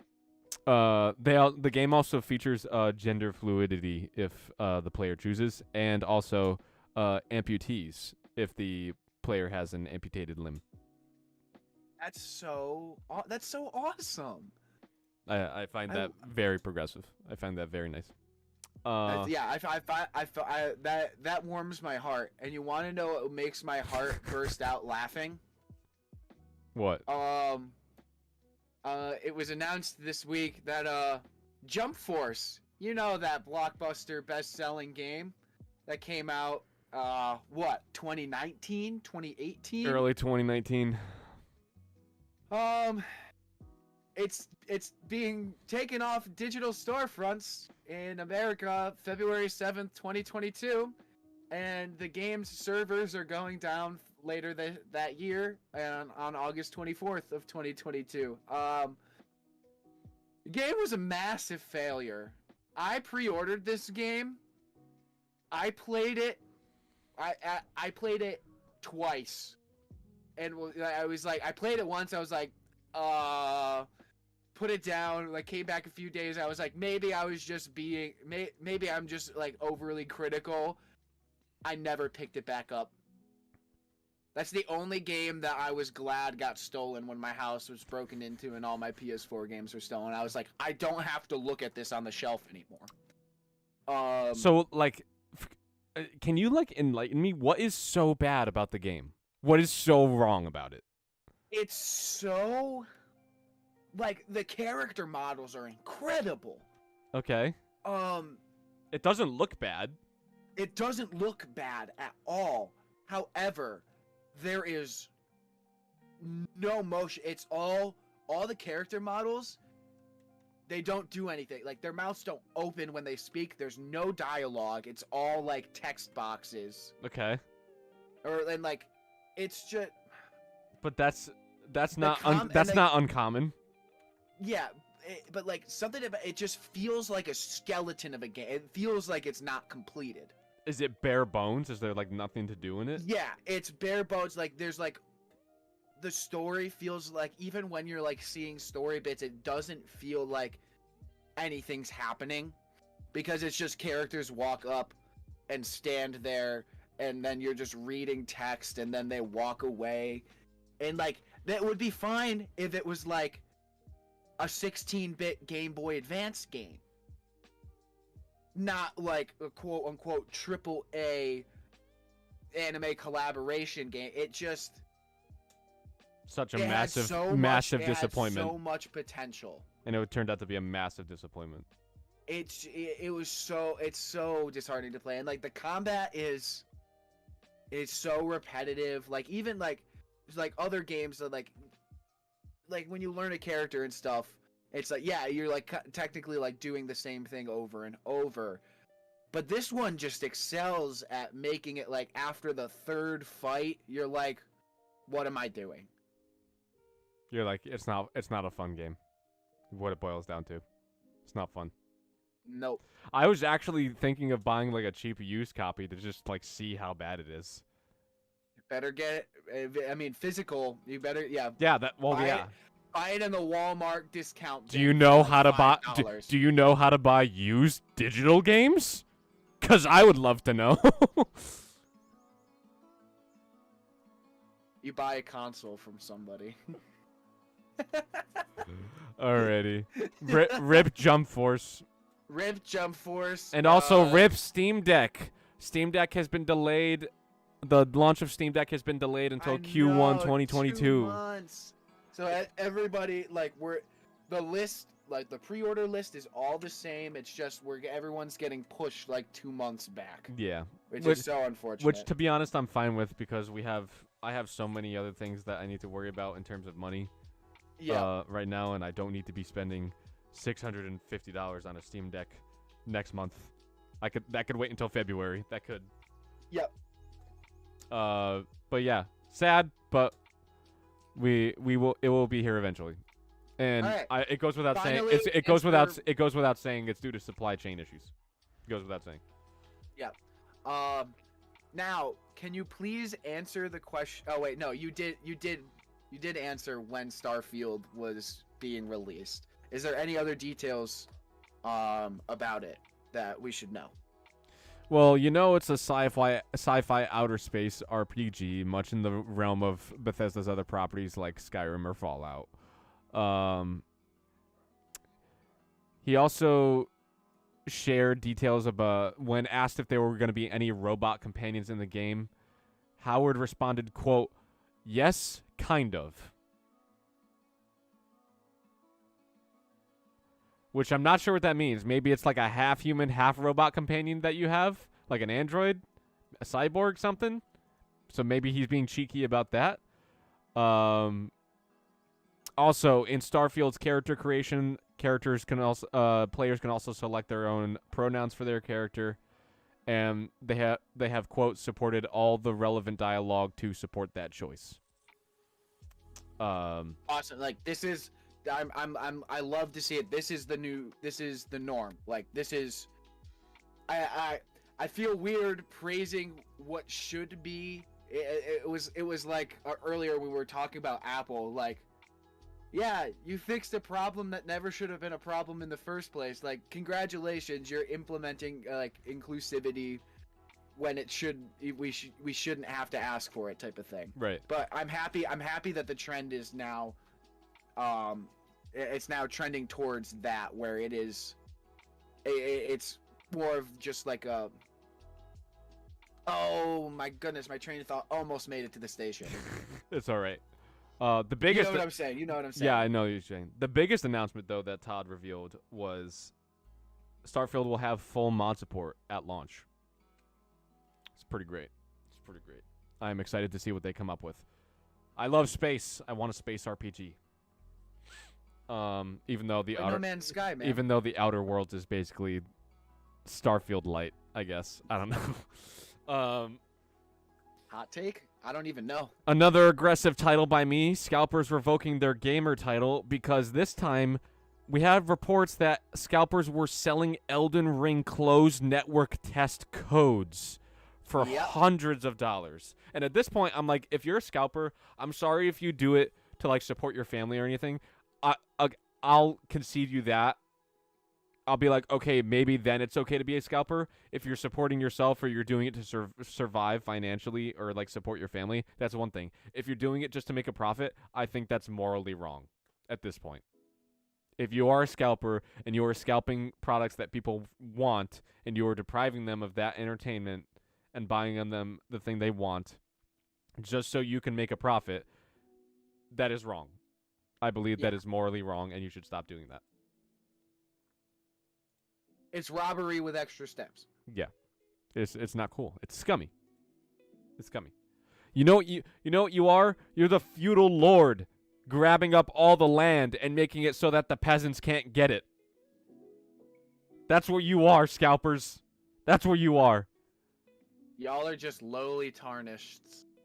The game also features gender fluidity if the player chooses, and also amputees if the player has an amputated limb. That's so awesome. I find that very progressive. I find that very nice. Yeah, that warms my heart. And you want to know what makes my heart burst out laughing? What? It was announced this week that Jump Force, you know, that blockbuster best-selling game that came out 2019, 2018? Early 2019. It's being taken off digital storefronts in America February 7th, 2022, and the game's servers are going down later that year and on August 24th of 2022. The game was a massive failure. I pre-ordered this game. I played it. I played it twice, and I was like, I played it once. I was like, put it down. Like, came back a few days. I was like, maybe I was just being, maybe I'm just like overly critical. I never picked it back up. That's the only game that I was glad got stolen when my house was broken into and all my PS4 games were stolen. I was like, I don't have to look at this on the shelf anymore. So, like, can you, like, enlighten me? What is so bad about the game? What is so wrong about it? It's so... like, the character models are incredible. Okay. It doesn't look bad. It doesn't look bad at all. However, there is no motion. It's all the character models, they don't do anything. Like, their mouths don't open when they speak. There's no dialogue. It's all, like, text boxes. Okay. And, like, it's just... But that's not uncommon. Yeah, but, like, something about it just feels like a skeleton of a game. It feels like it's not completed. Is it bare bones? Is there, like, nothing to do in it? Yeah, it's bare bones. Like, there's, like, the story feels like, even when you're, like, seeing story bits, it doesn't feel like anything's happening, because it's just characters walk up and stand there, and then you're just reading text, and then they walk away. And, like, that would be fine if it was, like, a 16-bit Game Boy Advance game. Not, like, a quote-unquote AAA anime collaboration game. It just... Such a massive disappointment. It had so much potential. And it turned out to be a massive disappointment. It's so disheartening to play. And, like, the combat is so repetitive. Like, even, like other games that, like when you learn a character and stuff, it's like, yeah, you're, like, technically, like, doing the same thing over and over. But this one just excels at making it, like, after the third fight, you're like, what am I doing? You're like, it's not a fun game. What it boils down to. It's not fun. Nope. I was actually thinking of buying, like, a cheap used copy to just, like, see how bad it is. You better get it. I mean, physical. You better, yeah. Yeah, Buy it in the Walmart discount. Do you know how to buy? Do you know how to buy used digital games? 'Cause I would love to know. You buy a console from somebody. Alrighty. Rip Jump Force. Rip Jump Force. And also rip Steam Deck. Steam Deck has been delayed. The launch of Steam Deck has been delayed until Q1 2022. 2 months. So everybody, like, the list like the pre-order list is all the same. It's just everyone's getting pushed like 2 months back. Yeah. Which is so unfortunate. Which, to be honest, I'm fine with because I have so many other things that I need to worry about in terms of money. Yeah. Right now, and I don't need to be spending $650 on a Steam Deck next month. That could wait until February. That could. Yep. But yeah, sad, but it will be here eventually. And right. it goes without saying Finally, it goes without saying it's due to supply chain issues. It goes without saying. Yeah. Now, can you please answer the question? Oh wait, no, you did answer when Starfield was being released. Is there any other details about it that we should know? Well, it's a sci-fi outer space RPG, much in the realm of Bethesda's other properties like Skyrim or Fallout. He also shared details about when asked if there were going to be any robot companions in the game. Howard responded, quote, "Yes, kind of." Which I'm not sure what that means. Maybe it's like a half human, half robot companion that you have, like an android, a cyborg, something. So maybe he's being cheeky about that. Also, in Starfield's character creation, players can also select their own pronouns for their character, and they have quote supported all the relevant dialogue to support that choice. Awesome. Like this is, I love to see it. This is the norm. Like this is, I feel weird praising what should be. It was like earlier we were talking about Apple, like. Yeah, you fixed a problem that never should have been a problem in the first place. Like, congratulations, you're implementing like inclusivity when it we shouldn't have to ask for it, type of thing. Right. But I'm happy that the trend is now, it's now trending towards that, where it's more of just like a. Oh my goodness, my train of thought almost made it to the station. It's all right. The biggest. You know what I'm saying. Yeah, I know what you're saying. The biggest announcement, though, that Todd revealed was Starfield will have full mod support at launch. It's pretty great. I'm excited to see what they come up with. I love space. I want a space RPG. Even though the No Man's Sky, man. even though the Outer Worlds is basically Starfield light, I guess. I don't know. Hot take? I don't even know. Another aggressive title by me. Scalpers revoking their gamer title because this time we have reports that scalpers were selling Elden Ring closed network test codes for hundreds of dollars. And at this point, I'm like, if you're a scalper, I'm sorry if you do it to like support your family or anything. I'll concede you that. I'll be like, okay, maybe then it's okay to be a scalper. If you're supporting yourself or you're doing it to survive financially or like support your family, that's one thing. If you're doing it just to make a profit, I think that's morally wrong at this point. If you are a scalper and you are scalping products that people want and you are depriving them of that entertainment and buying them the thing they want just so you can make a profit, that is wrong. I believe that is morally wrong and you should stop doing that. It's robbery with extra steps. Yeah, it's not cool. It's scummy. It's scummy. You know what you are? You're the feudal lord, grabbing up all the land and making it so that the peasants can't get it. That's what you are, scalpers. That's what you are. Y'all are just lowly tarnished.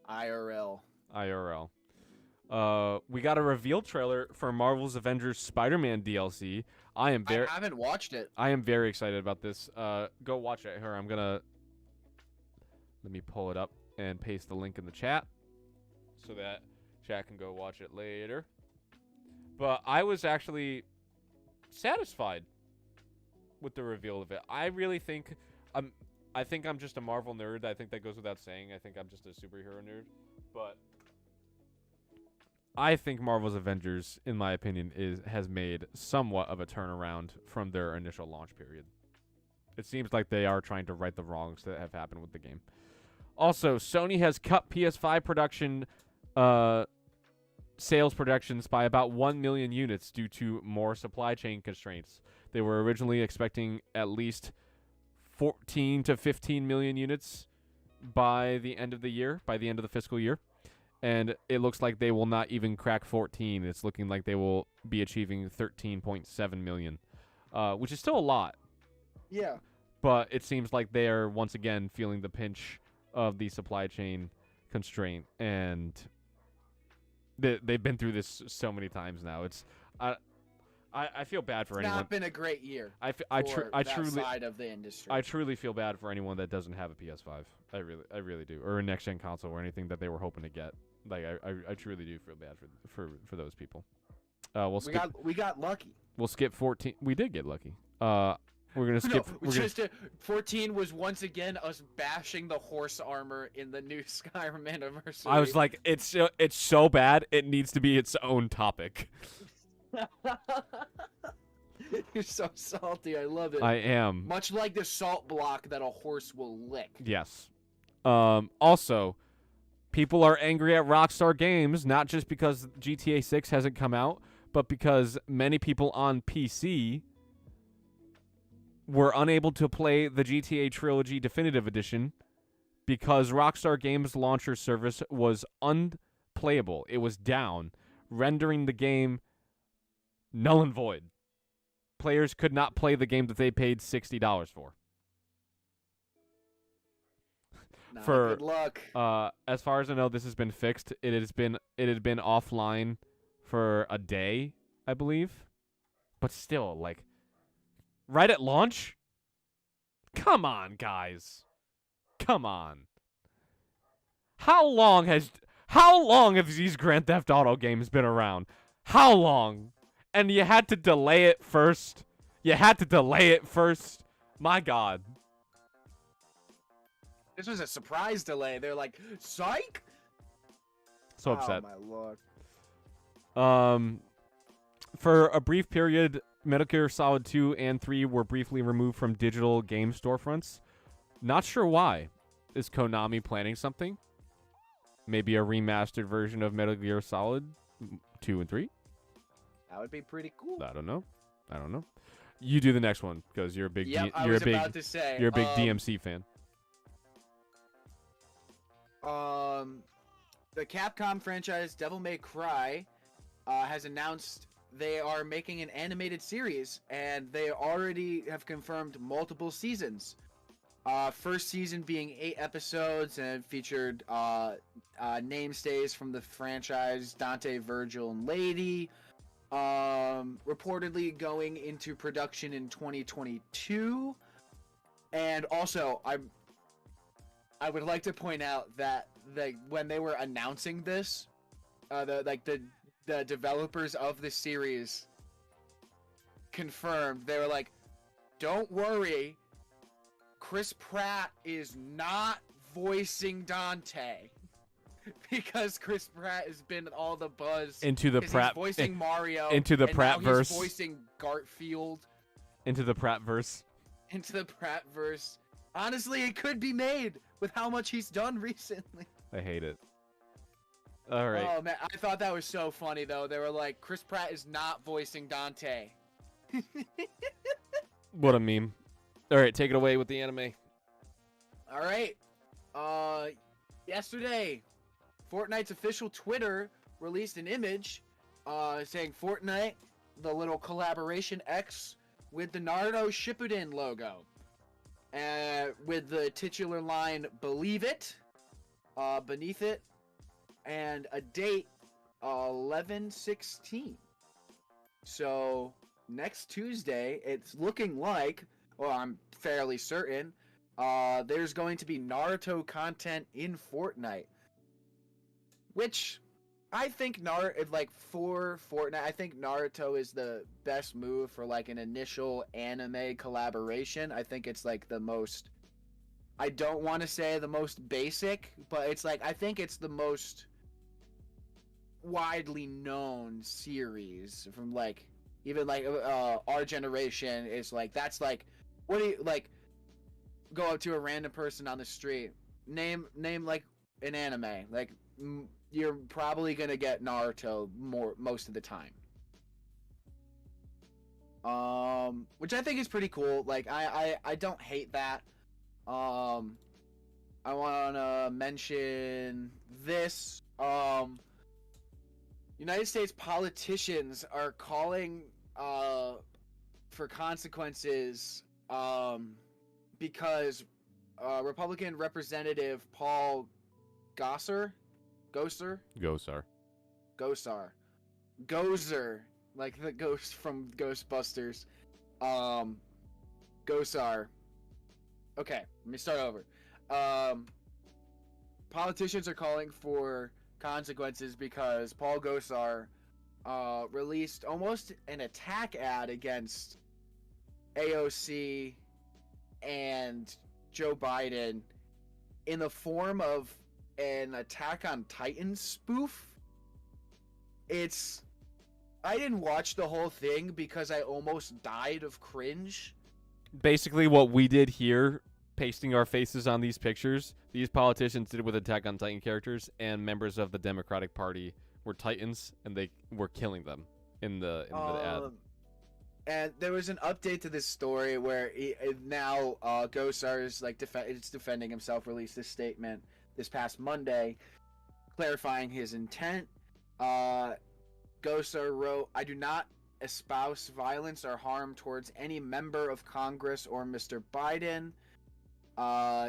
IRL. We got a reveal trailer for Marvel's Avengers Spider-Man DLC. I haven't watched it. I am very excited about this. Go watch it. Here, let me pull it up and paste the link in the chat so that chat can go watch it later. But I was actually satisfied with the reveal of it. I really think I'm just a Marvel nerd. I think that goes without saying. I think I'm just a superhero nerd. But I think Marvel's Avengers, in my opinion, has made somewhat of a turnaround from their initial launch period. It seems like they are trying to right the wrongs that have happened with the game. Also, Sony has cut PS5 production sales projections by about 1 million units due to more supply chain constraints. They were originally expecting at least 14 to 15 million units by the end of the year, by the end of the fiscal year. And it looks like they will not even crack 14. It's looking like they will be achieving 13.7 million, which is still a lot. Yeah. But it seems like they are once again feeling the pinch of the supply chain constraint, and they've been through this so many times now. I feel bad for anyone. It's not been a great year. I truly side of the industry. I truly feel bad for anyone that doesn't have a PS5. I really do, or a next gen console, or anything that they were hoping to get. Like I truly do feel bad for those people. We got lucky. We'll skip 14. We did get lucky. We're gonna skip. 14 was once again us bashing the horse armor in the new Skyrim anniversary. I was like, it's so bad. It needs to be its own topic. You're so salty. I love it. I am. Much like the salt block that a horse will lick. Yes. Also, people are angry at Rockstar Games, not just because GTA 6 hasn't come out, but because many people on PC were unable to play the GTA Trilogy Definitive Edition because Rockstar Games' launcher service was unplayable. It was down, rendering the game null and void. Players could not play the game that they paid $60 for. Good luck. As far as I know, this has been fixed. It had been offline for a day, I believe. But still, like, right at launch? Come on, guys. Come on. How long have these Grand Theft Auto games been around? How long? And you had to delay it first. My God. This was a surprise delay. They're like, psych? So upset. Oh, my Lord. For a brief period, Metal Gear Solid 2 and 3 were briefly removed from digital game storefronts. Not sure why. Is Konami planning something? Maybe a remastered version of Metal Gear Solid 2 and 3? That would be pretty cool. I don't know. You do the next one because you're a big Yep, you're a big DMC fan. The Capcom franchise Devil May Cry has announced they are making an animated series, and they already have confirmed multiple seasons. First season being 8 episodes, and featured namestays from the franchise, Dante, Virgil, and Lady. Reportedly going into production in 2022. And also, I would like to point out that when they were announcing this, the developers of the series confirmed, they were like, don't worry, Chris Pratt is not voicing Dante. Because Chris Pratt has been all the buzz into the Pratt he's voicing Mario, into the Pratt verse, he's voicing Garfield, into the Pratt verse. Honestly, it could be made with how much he's done recently. I hate it. All right. Oh man, I thought that was so funny though. They were like, Chris Pratt is not voicing Dante. What a meme. All right, take it away with the anime. All right. Yesterday, Fortnite's official Twitter released an image saying Fortnite, the little collaboration X with the Naruto Shippuden logo. With the titular line, "Believe it," beneath it, and a date, 11/16. So, next Tuesday, it's looking like, well, I'm fairly certain, there's going to be Naruto content in Fortnite. Which, I think for Fortnite, I think Naruto is the best move for like an initial anime collaboration. I think it's like the most, I don't want to say the most basic, but it's like, I think it's the most widely known series from like, even like our generation is like, that's like, what do you, like, go up to a random person on the street, name like an anime, like, you're probably gonna get Naruto most of the time. Which I think is pretty cool. Like I don't hate that. I wanna mention this. United States politicians are calling for consequences because Republican Representative Paul Gosar, like the ghost from Ghostbusters. Gosar. Okay, let me start over. Politicians are calling for consequences because Paul Gosar released almost an attack ad against AOC and Joe Biden in the form of an Attack on Titan spoof. I didn't watch the whole thing because I almost died of cringe. Basically, what we did here, pasting our faces on these pictures, these politicians did it with Attack on Titan characters, and members of the Democratic Party were Titans, and they were killing them in the ad. And there was an update to this story where now Gosar is like defending himself. Released this statement this past Monday, clarifying his intent. Gosar wrote, "I do not espouse violence or harm towards any member of Congress or Mr. Biden."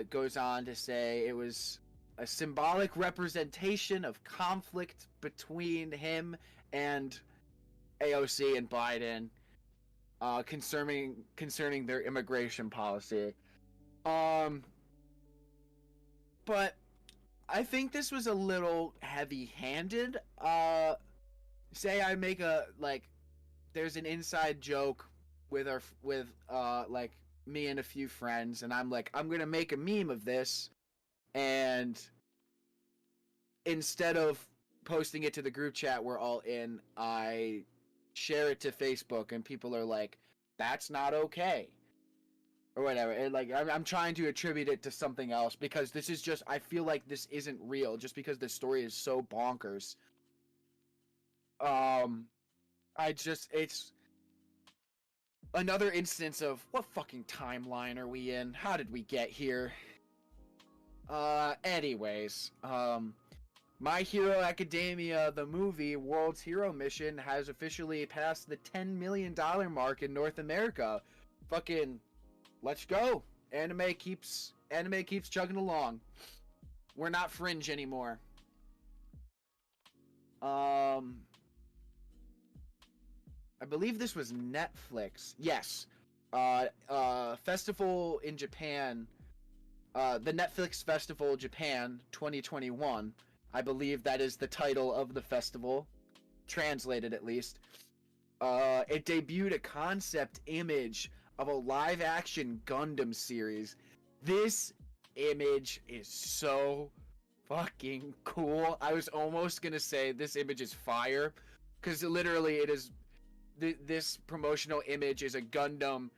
Goes on to say it was a symbolic representation of conflict between him and AOC and Biden concerning their immigration policy. But I think this was a little heavy-handed. Say I make there's an inside joke with like me and a few friends, and I'm like, I'm gonna make a meme of this, and instead of posting it to the group chat we're all in, I share it to Facebook, and people are like, that's not okay, or whatever. And like, I'm trying to attribute it to something else because this is just, I feel like this isn't real just because the story is so bonkers. It's another instance of what fucking timeline are we in? How did we get here? Anyways, My Hero Academia, the movie World's Hero Mission, has officially passed the $10 million mark in North America. Fucking, let's go. Anime keeps chugging along. We're not Fringe anymore. I believe this was Netflix. Yes. Festival in Japan. The Netflix Festival Japan 2021. I believe that is the title of the festival. Translated, at least. It debuted a concept image of a live-action Gundam series. This image is so fucking cool. I was almost gonna say this image is fire. Because literally it is... This promotional image is a Gundam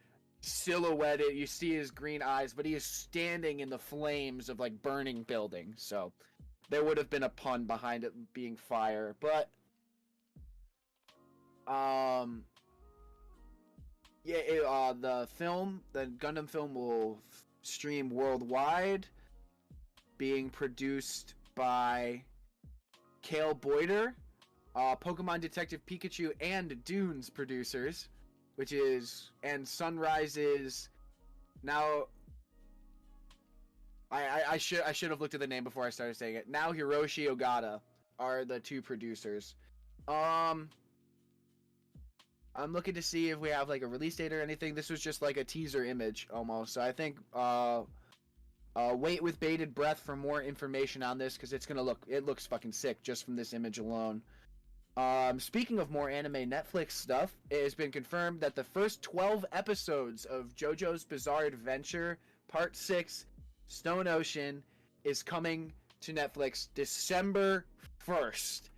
silhouetted. You see his green eyes, but he is standing in the flames of like burning buildings. So there would have been a pun behind it being fire. But the Gundam film will stream worldwide, being produced by Cale Boyder, Pokemon Detective Pikachu and Dunes producers, and Sunrise's now. I should have looked at the name before I started saying it. Now Hiroshi Ogata are the two producers. I'm looking to see if we have like a release date or anything. This was just like a teaser image almost. So I think wait with bated breath for more information on this because it looks fucking sick just from this image alone. Speaking of more anime Netflix stuff, it has been confirmed that the first 12 episodes of JoJo's Bizarre Adventure Part 6 Stone Ocean is coming to Netflix December 1st.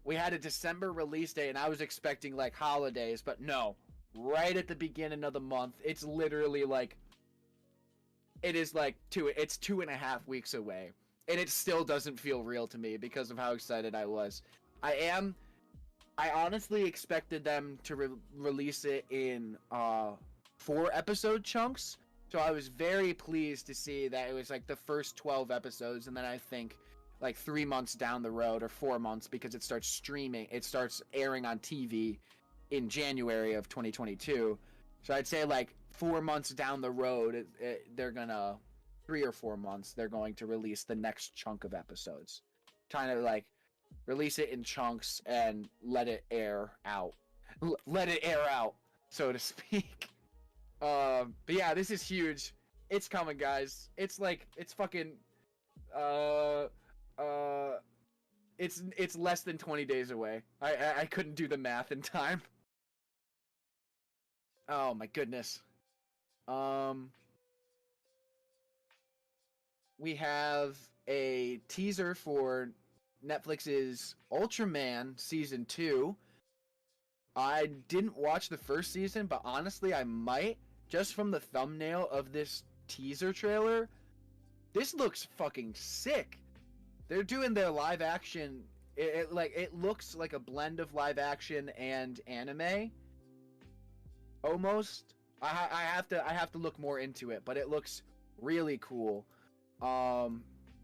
We had a December release date and I was expecting like holidays, but no. Right at the beginning of the month. It's literally like it's 2.5 weeks away. and it still doesn't feel real to me because of how excited I was. I honestly expected them to release it in 4-episode chunks. So I was very pleased to see that it was like the first 12 episodes, and then I think like 3 months down the road, or 4 months, because it starts airing on TV in January of 2022. So I'd say like 4 months down the road, they're gonna 3 or 4 months, they're going to release the next chunk of episodes. Kind of like release it in chunks and let it air out. Let it air out, so to speak. But yeah, this is huge. It's coming, guys. It's fucking it's less than 20 days away. I couldn't do the math in time. Oh my goodness. We have a teaser for Netflix's Ultraman Season 2. I didn't watch the first season, but honestly, I might, just from the thumbnail of this teaser trailer. This looks fucking sick. They're doing their live action. It looks like a blend of live action and anime. Almost. I have to look more into it, but it looks really cool.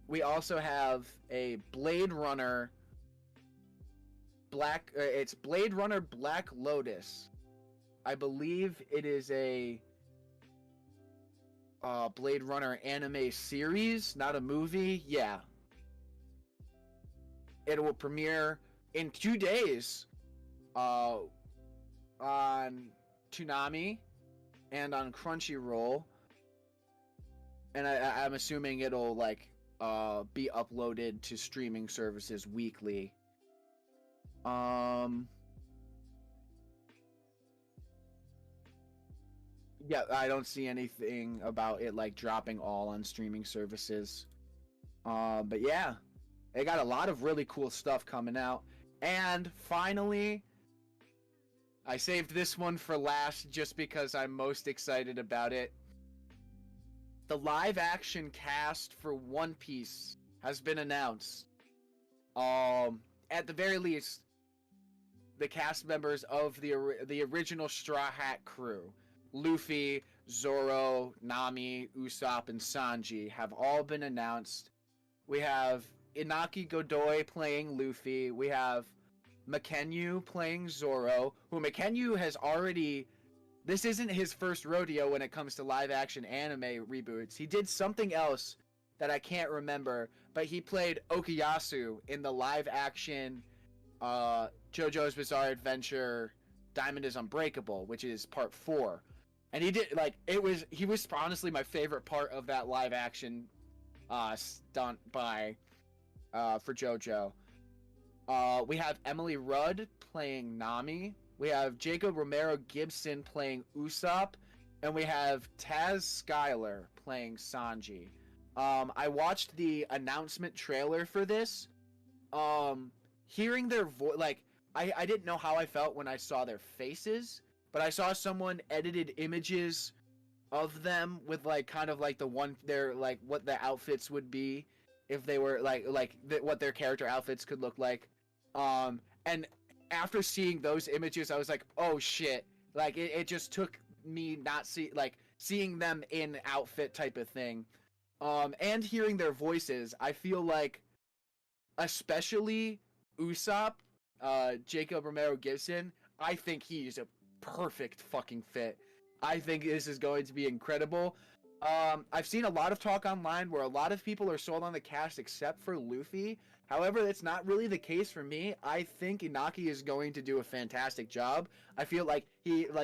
We also have a Blade Runner it's Blade Runner Black Lotus. I believe it is a Blade Runner anime series, not a movie. Yeah. It will premiere in 2 days on Toonami and on Crunchyroll. And I'm assuming it'll be uploaded to streaming services weekly. Yeah, I don't see anything about it dropping all on streaming services. But yeah, they got a lot of really cool stuff coming out. And finally, I saved this one for last just because I'm most excited about it. The live action cast for One Piece has been announced. At the very least, the cast members of the original Straw Hat crew, Luffy, Zoro, Nami, Usopp, and Sanji, have all been announced. We have Inaki Godoy playing Luffy. We have Makenyu playing Zoro, who Makenyu has already... This isn't his first rodeo when it comes to live-action anime reboots. He did something else that I can't remember, but he played Okuyasu in the live-action JoJo's Bizarre Adventure Diamond is Unbreakable, which is part 4. And he did, he was honestly my favorite part of that live-action stunt by, for JoJo. We have Emily Rudd playing Nami. We have Jacob Romero-Gibson playing Usopp, and we have Taz Skylar playing Sanji. I watched the announcement trailer for this. Hearing their voice, I didn't know how I felt when I saw their faces, but I saw someone edited images of them with what the outfits would be if they were what their character outfits could look like. And after seeing those images, I was like, oh shit. It just took me seeing them in outfit type of thing. And hearing their voices, I feel like, especially Usopp, Jacob Romero-Gibson, I think he's a perfect fucking fit. I think this is going to be incredible. I've seen a lot of talk online where a lot of people are sold on the cast except for Luffy. However, that's not really the case for me. I think Inaki is going to do a fantastic job. I feel like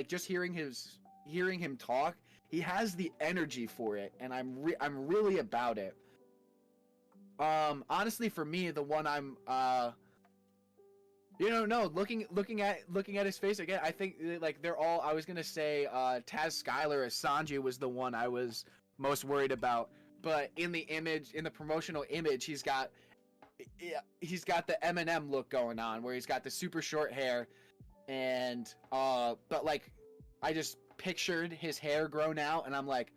just hearing him talk, he has the energy for it, and I'm really about it. Honestly, for me, the one I'm looking at his face again, I think they're all. I was gonna say Taz Skylar as Sanji was the one I was most worried about, but in the promotional image, he's got the Eminem look going on, where he's got the super short hair, and but I just pictured his hair grown out, and I'm like,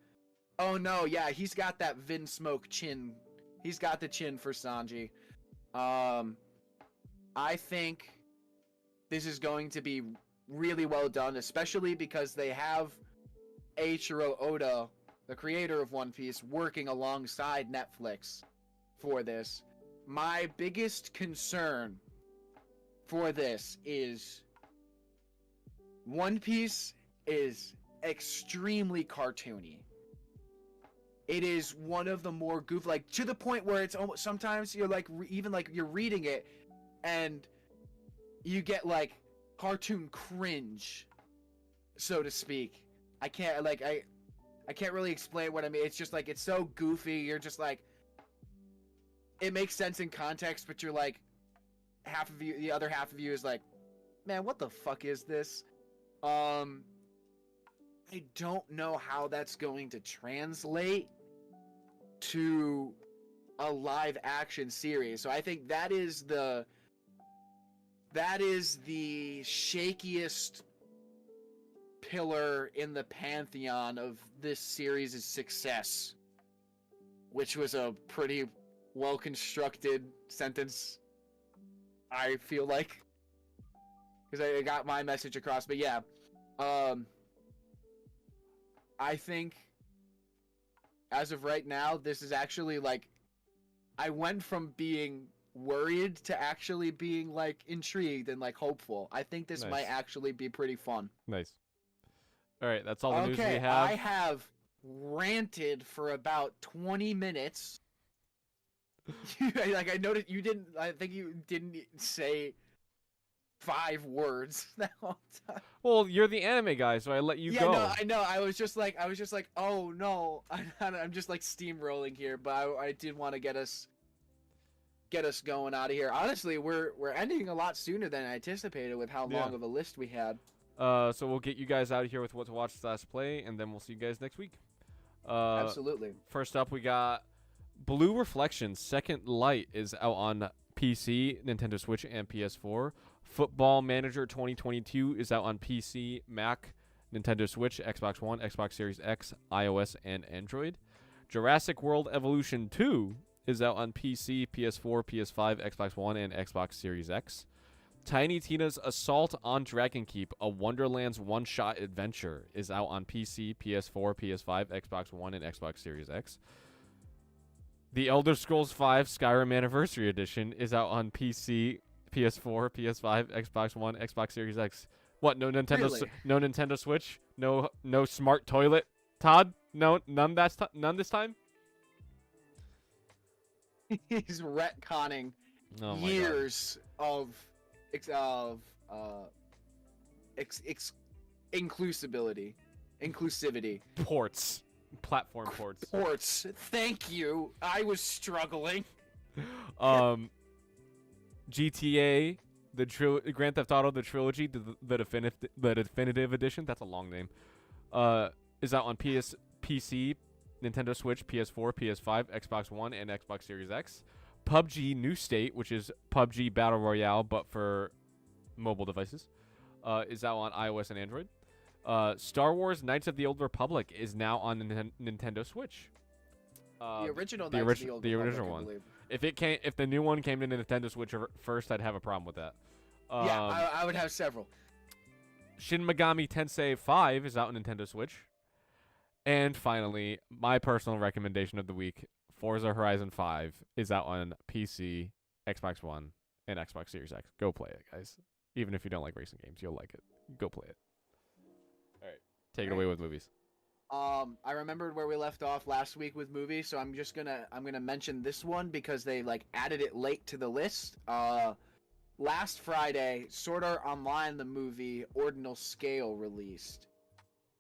oh no, yeah, he's got that Vinsmoke chin He's got the chin for Sanji. I think this is going to be really well done, especially because they have Eiichiro Oda, the creator of One Piece, working alongside Netflix for this. My biggest concern for this is One Piece is extremely cartoony. It is one of the more goofy, like to the point where it's almost sometimes you're like even like you're reading it and you get like cartoon cringe, so to speak. I can't really explain what I mean. It's just like it's so goofy. You're just like, it makes sense in context, but you're like, half of you, the other half of you is like, man, what the fuck is this? I don't know how that's going to translate to a live action series. So I think that is the shakiest pillar in the pantheon of this series' success, which was a pretty well constructed sentence, I feel like, because I got my message across. But yeah, I think as of right now, this is actually like, I went from being worried to actually being like intrigued and like hopeful. I think this might actually be pretty fun. Nice. All right, that's all the news we have. I have ranted for about 20 minutes. Like, I noticed you didn't. I think you didn't say 5 words that whole time. Well, you're the anime guy, so I let you go. Yeah, no, I know. I was just like, oh no, I'm just like steamrolling here, but I did want to get us going out of here. Honestly, we're ending a lot sooner than I anticipated with how long of a list we had. So we'll get you guys out of here with what to watch / play, and then we'll see you guys next week. Absolutely. First up, we got Blue Reflections Second Light is out on PC, Nintendo Switch, and PS4. Football Manager 2022 is out on PC, Mac, Nintendo Switch, Xbox One, Xbox Series X, iOS, and Android. Jurassic World Evolution 2 is out on PC, PS4, PS5, Xbox One, and Xbox Series X. Tiny Tina's Assault on Dragon Keep, a Wonderland's one-shot adventure, is out on PC, PS4, PS5, Xbox One, and Xbox Series X. The Elder Scrolls V Skyrim Anniversary Edition is out on PC, PS4, PS5, Xbox One, Xbox Series X. What? No Nintendo? Really? No Nintendo Switch? No smart toilet? Todd? No, none this time. He's retconning years of inclusivity. Platform ports. Thank you. I was struggling. GTA, Grand Theft Auto, the trilogy, the definitive edition. That's a long name. Is out on PC, Nintendo Switch, PS4, PS5, Xbox One, and Xbox Series X. PUBG New State, which is PUBG Battle Royale, but for mobile devices, is out on iOS and Android. Star Wars Knights of the Old Republic is now on Nintendo Switch. The original Knights of the Old Republic, original one. If the new one came to Nintendo Switch first, I'd have a problem with that. I would have several. Shin Megami Tensei 5 is out on Nintendo Switch. And finally, my personal recommendation of the week, Forza Horizon 5 is out on PC, Xbox One, and Xbox Series X. Go play it, guys. Even if you don't like racing games, you'll like it. Go play it. All right. Take it away with movies. I remembered where we left off last week with movies, so I'm gonna mention this one because they like added it late to the list. Last Friday, Sword Art Online the movie Ordinal Scale released.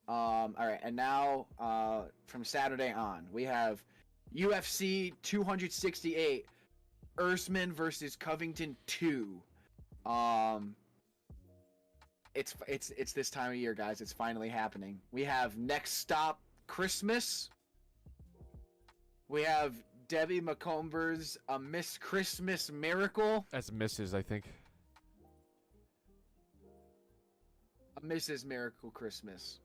All right, and now from Saturday on, we have UFC 268, Usman versus Covington 2. It's this time of year, guys. It's finally happening. We have Next Stop Christmas. We have Debbie McComber's A Miss Christmas Miracle. That's Mrs., I think. A Mrs. Miracle Christmas.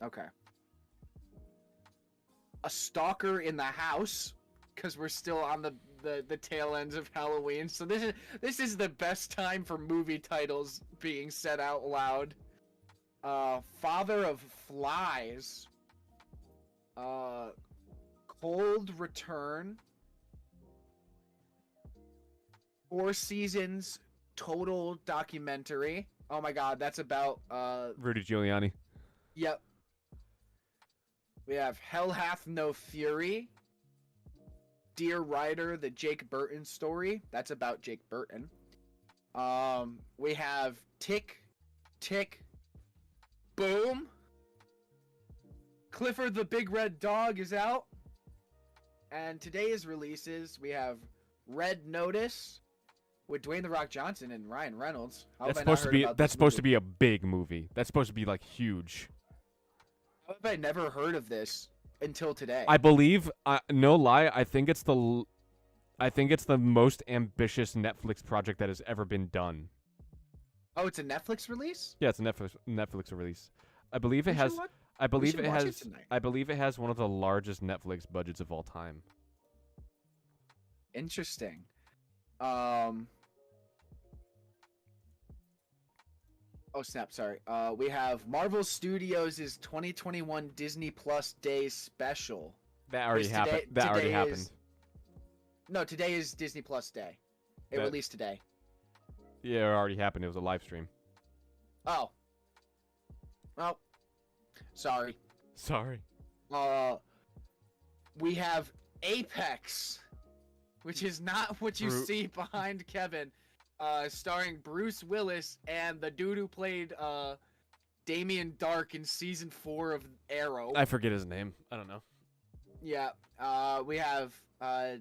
Okay. A Stalker in the House, because we're still on the tail ends of Halloween. So this is the best time for movie titles being said out loud. Father of Flies. Cold Return. 4 seasons total documentary. Oh my god, that's about Rudy Giuliani. Yep. We have Hell Hath No Fury. Dear Rider, the Jake Burton story. That's about Jake Burton. We have Tick, Tick, Boom. Clifford the Big Red Dog is out. And today's releases, we have Red Notice with Dwayne The Rock Johnson and Ryan Reynolds. That's supposed to be a big movie. That's supposed to be like huge. How have I never heard of this until today? I believe, no lie, I think it's the most ambitious Netflix project that has ever been done. Oh, it's a Netflix release? Yeah, it's a Netflix release. I believe it has. I believe it has one of the largest Netflix budgets of all time. Interesting. Oh snap! Sorry. We have Marvel Studios' 2021 Disney Plus Day special. That already happened. That already happened. No, today is Disney Plus Day. It released today. Yeah, it already happened. It was a live stream. Oh. Well, sorry. Sorry. We have Apex, which is not what you see behind Kevin. Starring Bruce Willis and the dude who played Damien Dark in season 4 of Arrow. I forget his name. I don't know. Yeah. We have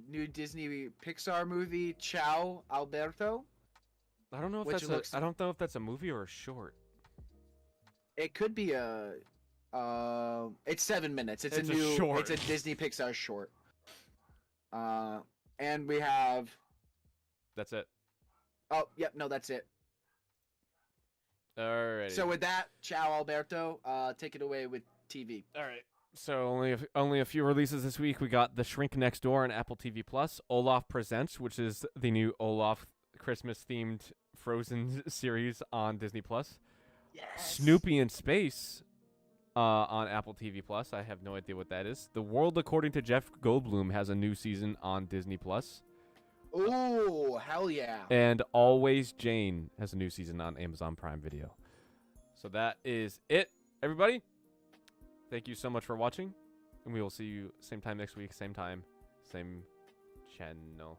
new Disney Pixar movie, Ciao Alberto. I don't know if I don't know if that's a movie or a short. It could be a. It's 7 minutes. It's a short. It's a Disney Pixar short. And we have. That's it. Oh, yep. No, that's it. Alright. So with that, ciao, Alberto. Take it away with TV. All right. So only a few releases this week. We got The Shrink Next Door on Apple TV Plus. Olaf Presents, which is the new Olaf Christmas-themed Frozen series on Disney Plus. Yes. Snoopy in Space on Apple TV Plus. I have no idea what that is. The World According to Jeff Goldblum has a new season on Disney Plus. Ooh, hell yeah. And Always Jane has a new season on Amazon Prime Video. So that is it, everybody. Thank you so much for watching, and we will see you same time next week, same time, same channel.